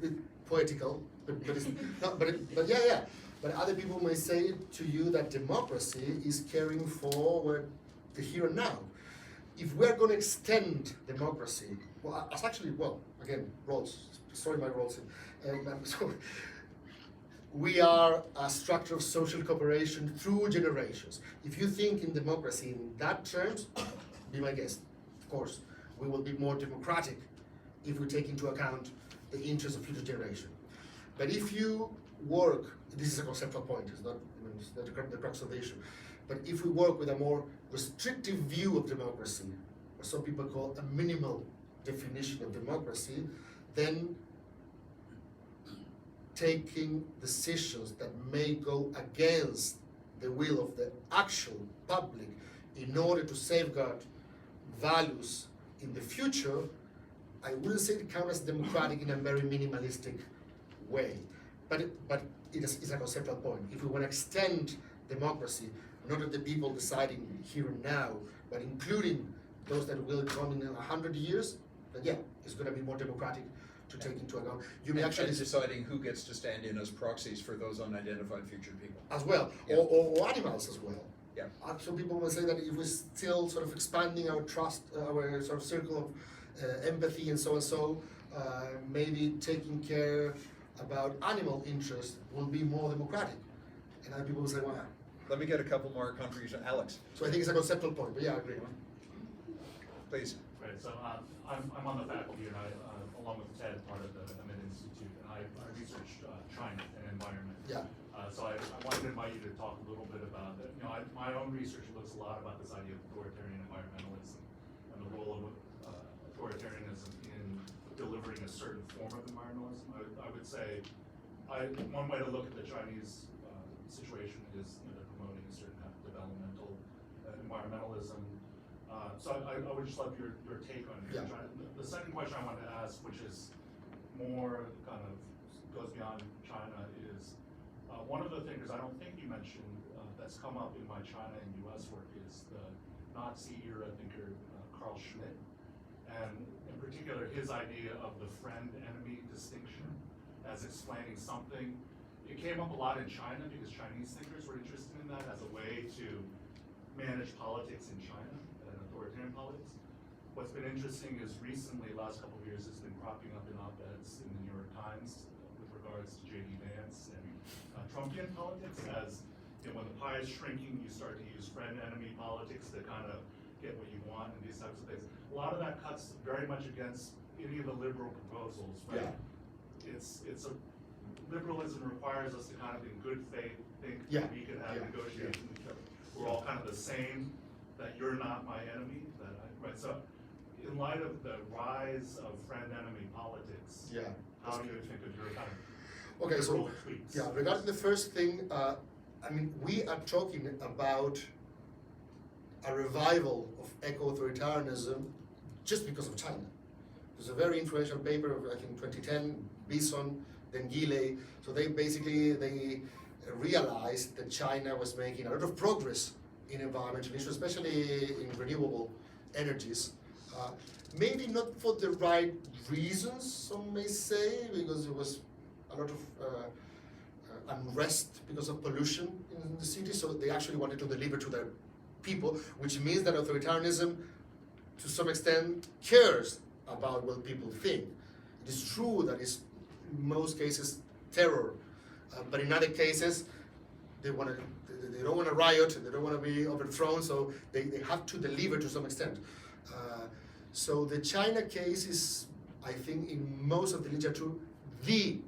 bit poetical, but it's not, but yeah. But other people may say to you that democracy is caring for the here and now. If we're going to extend democracy, well, as actually, well, again, roles. Sorry, my roles. So we are a structure of social cooperation through generations. If you think in democracy in that terms, be my guest. Of course, we will be more democratic if we take into account the interests of future generation. But if you work, this is a conceptual point, it's not the crux of the issue, but if we work with a more restrictive view of democracy, or some people call a minimal definition of democracy, then taking decisions that may go against the will of the actual public in order to safeguard values in the future, I wouldn't say it counts as democratic in a very minimalistic way, but it's a conceptual point. If we want to extend democracy, not at the people deciding here and now, but including those that will come in 100 years, then yeah, it's going to be more democratic to take into account. You may actually deciding who gets to stand in as proxies for those unidentified future people. As well, Yeah. or animals as well. Yeah. Some people will say that if we're still sort of expanding our trust, our sort of circle of empathy and so, maybe taking care about animal interest will be more democratic. And other people will say, well, Let me get a couple more contributions. Alex, so I think it's a conceptual point, but yeah, I agree. please. Right, so I'm on the faculty and I, along with Ted, part of the Emmett Institute, and I researched China and environment. Yeah. So I wanted to invite you to talk a little bit about that. You know, my own research looks a lot about this idea of authoritarian environmentalism and the role of authoritarianism in delivering a certain form of environmentalism. I would say, one way to look at the Chinese situation is they're promoting a certain kind of developmental environmentalism. So I would just love your take on it. Yeah. The second question I wanted to ask, which is more kind of goes beyond China, is one of the thinkers I don't think you mentioned that's come up in my China and U.S. work is the Nazi era thinker Carl Schmitt, and in particular his idea of the friend-enemy distinction as explaining something. It came up a lot in China because Chinese thinkers were interested in that as a way to manage politics in China, authoritarian politics. What's been interesting is recently, last couple of years, it's been cropping up in op-eds in the New York Times with regards to J.D. Vance and Trumpian politics. As you know, when the pie is shrinking, you start to use friend-enemy politics to kind of get what you want and these types of things. A lot of that cuts very much against any of the liberal proposals, right? Yeah. It's a liberalism requires us to kind of in good faith think Yeah. we could have Yeah. negotiations with each other. We're all kind of the same, that you're not my enemy, right? So in light of the rise of friend-enemy politics, Yeah. how do you think of your kind of Okay, so liberal tweaks? yeah, regarding the first thing, I mean, we are talking about a revival of eco-authoritarianism just because of China. There's a very influential paper of, I think, 2010, Bison, then Gile. So they realized that China was making a lot of progress in environmental issues, especially in renewable energies. Maybe not for the right reasons, some may say, because there was a lot of unrest because of pollution in the city, so they actually wanted to deliver to their people, which means that authoritarianism, to some extent, cares about what people think. It is true that it's in most cases terror, but in other cases, they don't want to riot, they don't want to be overthrown, so they have to deliver to some extent. So the China case is, I think, in most of the literature, the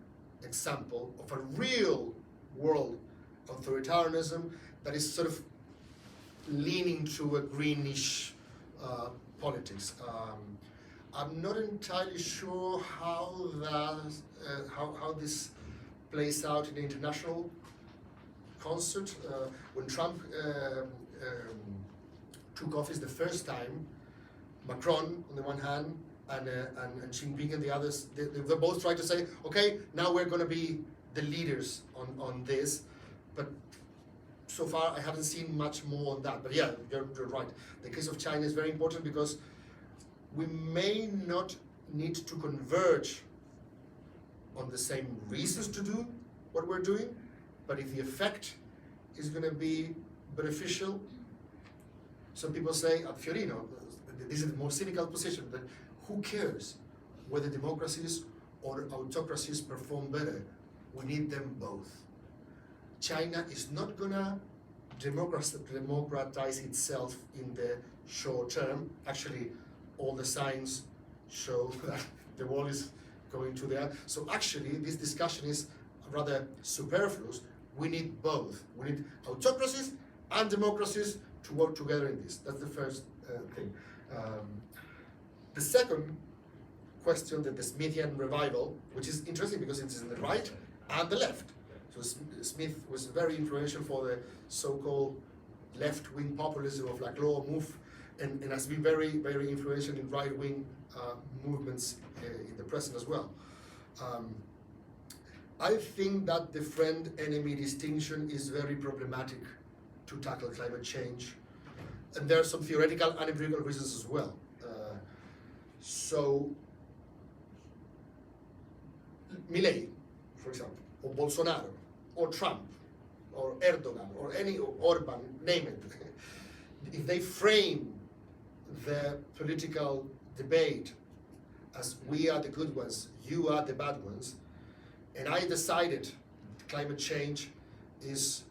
example of a real world authoritarianism that is sort of leaning to a greenish politics. I'm not entirely sure how this plays out in the international concert. When Trump took office the first time, Macron on the one hand and Xi Jinping and the others, they both tried to say, okay, now we're going to be the leaders on this, but so far I haven't seen much more on that. But yeah, you're right. The case of China is very important because we may not need to converge on the same reasons to do what we're doing, but if the effect is going to be beneficial, some people say, at Fiorino, this is the more cynical position, that who cares whether democracies or autocracies perform better? We need them both. China is not going to democratize itself in the short term. Actually, all the signs show that the world is going to there. So actually, this discussion is rather superfluous. We need both. We need autocracies and democracies to work together in this. That's the first thing. The second question, that the Smithian revival, which is interesting because it's in the right and the left. So Smith was very influential for the so-called left-wing populism of Laclau move, and has been very, very influential in right-wing movements in the present as well. I think that the friend-enemy distinction is very problematic to tackle climate change, and there are some theoretical and empirical reasons as well. So, Milei, for example, or Bolsonaro, or Trump, or Erdogan, or any Orban, name it. If they frame the political debate as we are the good ones, you are the bad ones, and I decided climate change is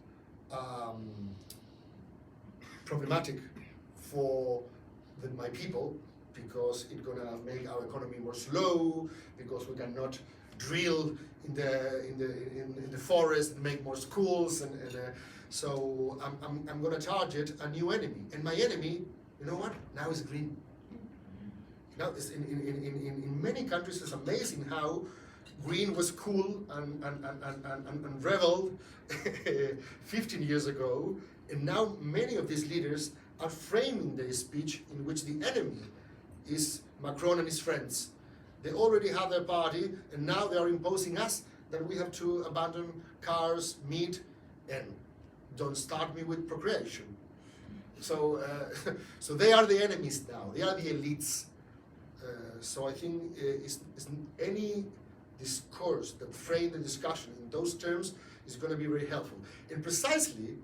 problematic for my people because it's gonna make our economy more slow, because we cannot drill in the forest and make more schools, and so I'm gonna target a new enemy, and my enemy, you know what? Now is green. Now in many countries, it's amazing how green was cool and reveled 15 years ago, and now many of these leaders are framing their speech in which the enemy is Macron and his friends. They already have their party, and now they are imposing us that we have to abandon cars, meat, and don't start me with procreation. So, so they are the enemies now. They are the elites. So I think it's any discourse that frame the discussion in those terms is going to be very helpful. And precisely,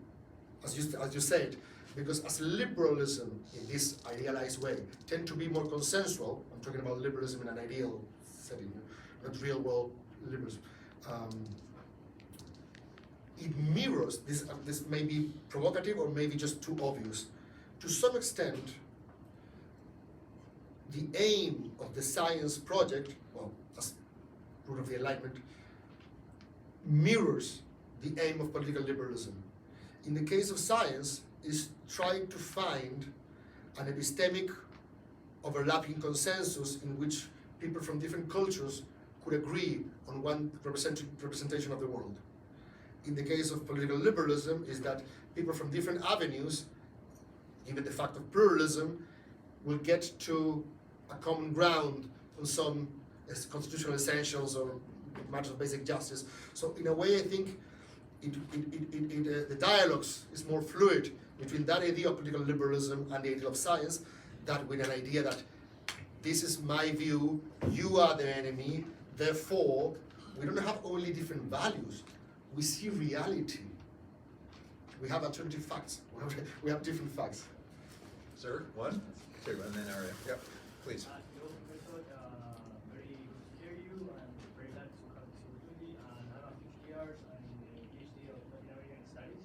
as you said, because as liberalism in this idealized way tend to be more consensual, I'm talking about liberalism in an ideal setting, not real world liberalism, it mirrors, this may be provocative or maybe just too obvious, to some extent the aim of the science project, well, as root of the Enlightenment, mirrors the aim of political liberalism. In the case of science, is trying to find an epistemic overlapping consensus in which people from different cultures could agree on one representation of the world. In the case of political liberalism, is that people from different avenues, given the fact of pluralism, will get to a common ground on some constitutional essentials or matters of basic justice. So in a way, I think the dialogues is more fluid between that idea of political liberalism and the idea of science, that with an idea that this is my view, you are the enemy, therefore we don't have only different values, we see reality. We have alternative facts. We have different facts. Sir, one, two, and then Aria. Yep, please. Hello, Professor. Very good to hear you, and very glad to have this opportunity. And I have 50 years. I'm in the PhD of Latin American Studies.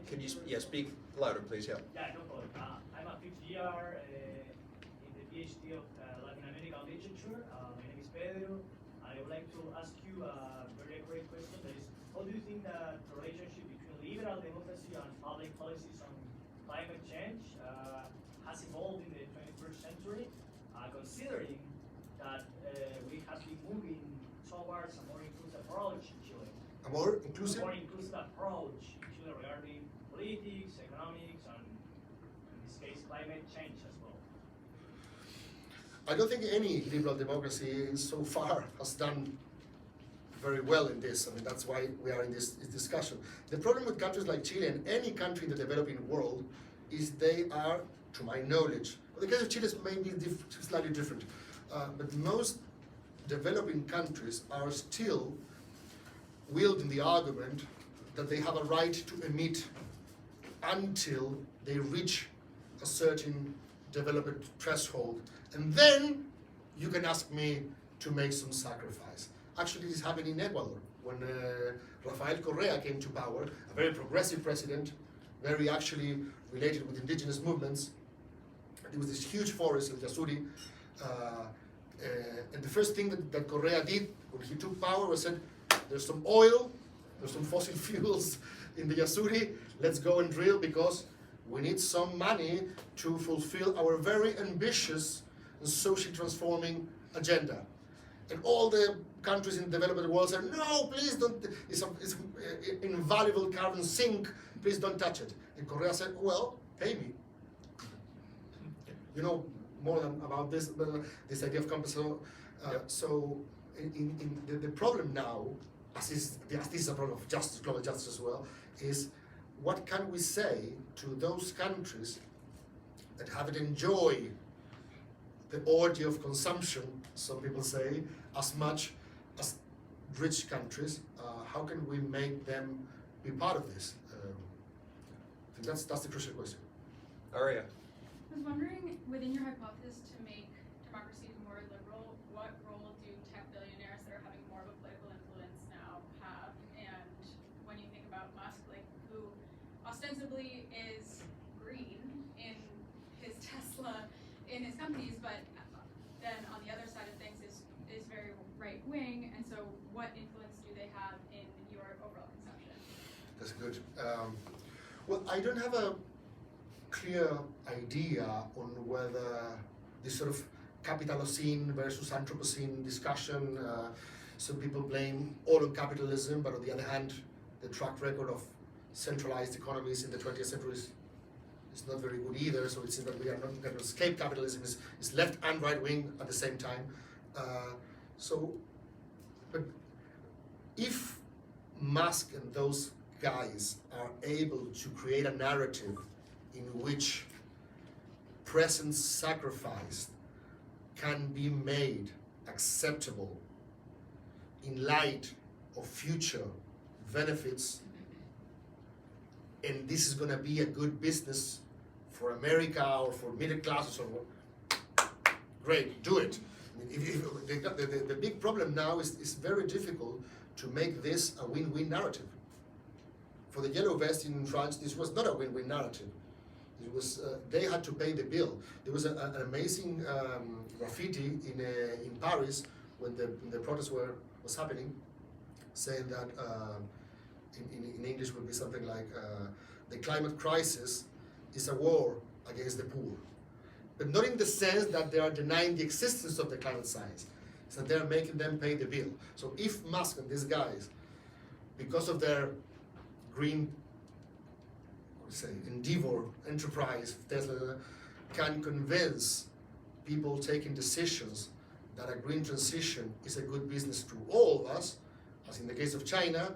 Can you, speak louder, please, yeah. Yeah, no problem. I'm a fifth year in the PhD of Latin American literature. My name is Pedro. I would like to ask you a very great question. That is, how do you think that the relationship between liberal democracy and public policies on climate change has evolved in the 21st century, considering that we have been moving towards a more inclusive approach in Chile? A more inclusive? A more inclusive approach in Chile regarding politics, economics, and in this case, climate change as well. I don't think any liberal democracy so far has done very well in this. I mean, that's why we are in this discussion. The problem with countries like Chile and any country in the developing world is they are, to my knowledge, the case of Chile is maybe slightly different, but most developing countries are still wielding the argument that they have a right to emit until they reach a certain development threshold. And then you can ask me to make some sacrifice. Actually, this happened in Ecuador when Rafael Correa came to power, a very progressive president, very actually related with indigenous movements. There was this huge forest in Yasuri, and the first thing that Correa did when he took power was said, there's some oil, there's some fossil fuels in the Yasuri, let's go and drill because we need some money to fulfill our very ambitious and socially transforming agenda. And all the countries in the developed world said, no, please don't, it's an invaluable carbon sink, please don't touch it. And Correa said, well, pay me. You know more than about this idea of compensation. So the problem now, as this is a problem of justice, global justice as well, is what can we say to those countries that haven't enjoyed the orgy of consumption, some people say, as much as rich countries? How can we make them be part of this? I think that's the crucial question. Aria. I was wondering, within your hypothesis to make democracies more liberal, what role do tech billionaires that are having more of a political influence now have? And when you think about Musk, like, who ostensibly is green in his Tesla, in his companies, but then on the other side of things is very right wing, and so what influence do they have in your overall consumption? That's good. Well, I don't have a clear idea on whether this sort of capitalocene versus anthropocene discussion, some people blame all on capitalism, but on the other hand, the track record of centralized economies in the 20th century is not very good either, so it seems that we are not going to escape capitalism, is left and right wing at the same time. But if Musk and those guys are able to create a narrative in which present sacrifice can be made acceptable in light of future benefits, and this is going to be a good business for America or for middle class or so on, great, do it. I mean, the big problem now is very difficult to make this a win-win narrative. For the yellow vest in France, this was not a win-win narrative. It was they had to pay the bill. There was an amazing graffiti in Paris when the protest was happening, saying that in English would be something like the climate crisis is a war against the poor, but not in the sense that they are denying the existence of the climate science. It's that they are making them pay the bill. So if Musk and these guys, because of their green endeavor, enterprise, Tesla, can convince people taking decisions that a green transition is a good business to all of us, as in the case of China,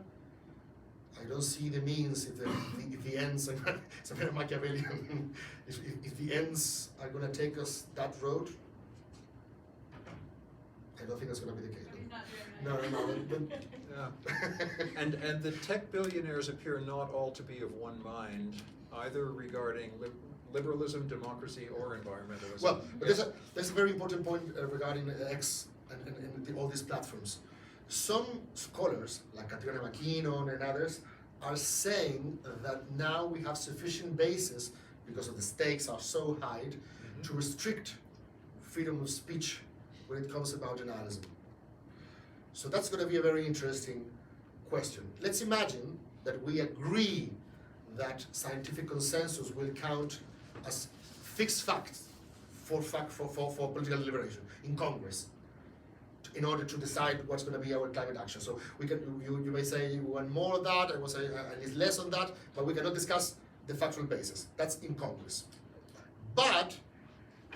I don't see the means if the ends, it's a very Machiavellian, if the ends are going to take us that road, I don't think that's going to be the case. No. Yeah. And the tech billionaires appear not all to be of one mind, either regarding liberalism, democracy, or environmentalism. Well, but there's a very important point regarding X and all these platforms. Some scholars, like Catriona McKinnon and others, are saying that now we have sufficient basis, because of the stakes are so high, to restrict freedom of speech when it comes about denialism. So that's going to be a very interesting question. Let's imagine that we agree that scientific consensus will count as fixed facts for political deliberation in Congress in order to decide what's going to be our climate action. So we can, you may say you want more of that, I will say I need less on that, but we cannot discuss the factual basis. That's in Congress. But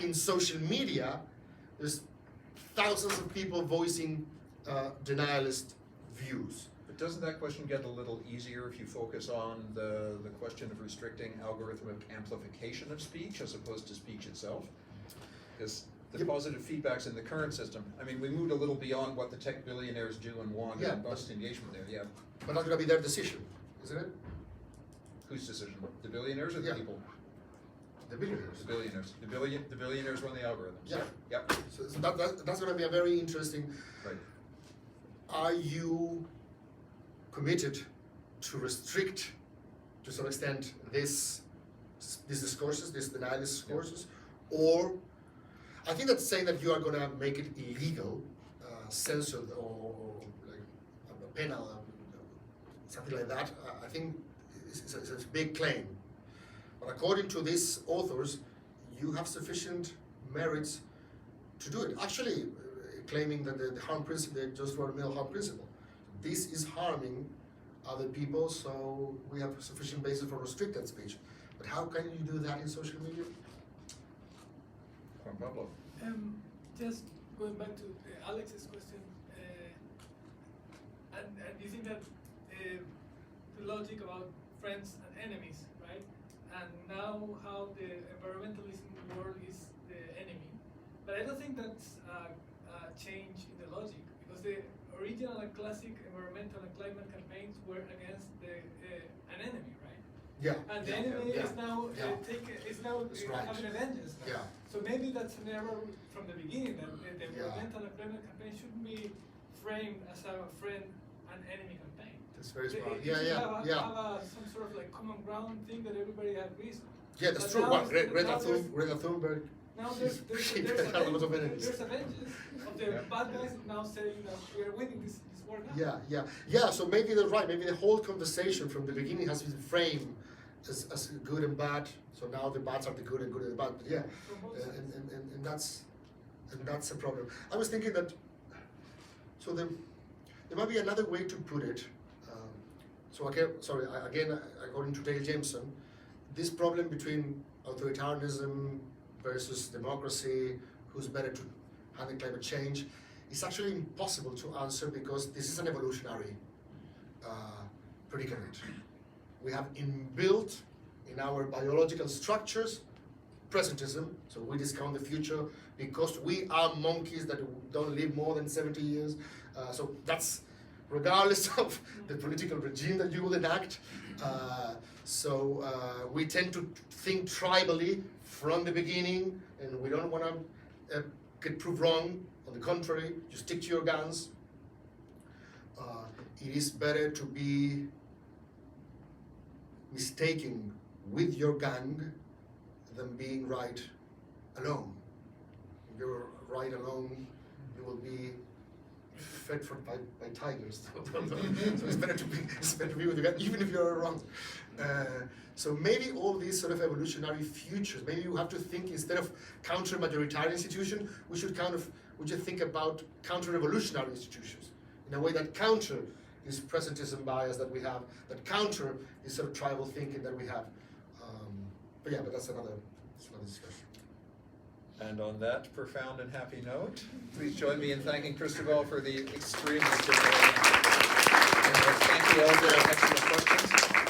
in social media, there's thousands of people voicing denialist views. But doesn't that question get a little easier if you focus on the question of restricting algorithmic amplification of speech as opposed to speech itself? Because the positive feedbacks in the current system, I mean, we moved a little beyond what the tech billionaires do and want and bust engagement there, yeah. But that's going to be their decision, isn't it? Whose decision? The billionaires or the people? The billionaires. The billionaires. The billionaires run the algorithms. Yeah. Yep. So that's going to be a very interesting. Right. Are you committed to restrict, to some extent, these discourses, these denialist discourses, or I think that saying that you are going to make it illegal, censored, or like a penal, something like that, I think it's a big claim. But according to these authors, you have sufficient merits to do it. Actually, claiming that the harm principle, the just run-of-the-mill harm principle, this is harming other people, so we have sufficient basis for restricted speech. But how can you do that in social media? Juan Pablo. Just going back to Alex's question, and you think that the logic about friends and enemies, right? And now how the environmentalism world is the enemy. But I don't think that's a change in the logic, because the original and classic environmental and climate campaigns were against an enemy, right? Yeah. And the enemy is now right. having a vengeance. Now. Yeah. So maybe that's an error from the beginning, that the environmental and climate campaign shouldn't be framed as a friend and enemy campaign. That's very smart. It should Yeah. have some sort of like common ground thing that everybody agrees on. Yeah, that's But true. now- Well, now Greta Thunberg. Now there's She a had a lot of enemies. there's a vengeance of the bad guys now saying that we are winning this war now. Yeah. So maybe they're right. Maybe the whole conversation from the beginning has been framed as good and bad. So now the bads are the good and good are the bad. But yeah, From both sides. and that's a problem. I was thinking that. So there might be another way to put it. Again, according to Dale Jameson, this problem between authoritarianism versus democracy, who's better to handle climate change, is actually impossible to answer, because this is an evolutionary predicament. We have inbuilt in our biological structures presentism, so we discount the future because we are monkeys that don't live more than 70 years. So that's regardless of the political regime that you will enact. We tend to think tribally from the beginning, and we don't want to get proved wrong. On the contrary, you stick to your guns. It is better to be mistaken with your gang than being right alone. If you're right alone, you will be fed by tigers. So it's better to be with the gang, even if you're wrong. So maybe all these sort of evolutionary futures, maybe you have to think, instead of counter-majoritarian institution, we should think about counter-revolutionary institutions, in a way that counter this presentism bias that we have, that counter this sort of tribal thinking that we have. But that's another discussion. And on that profound and happy note, please join me in thanking Cristóbal for the extremely stimulating. And thank you all for excellent questions.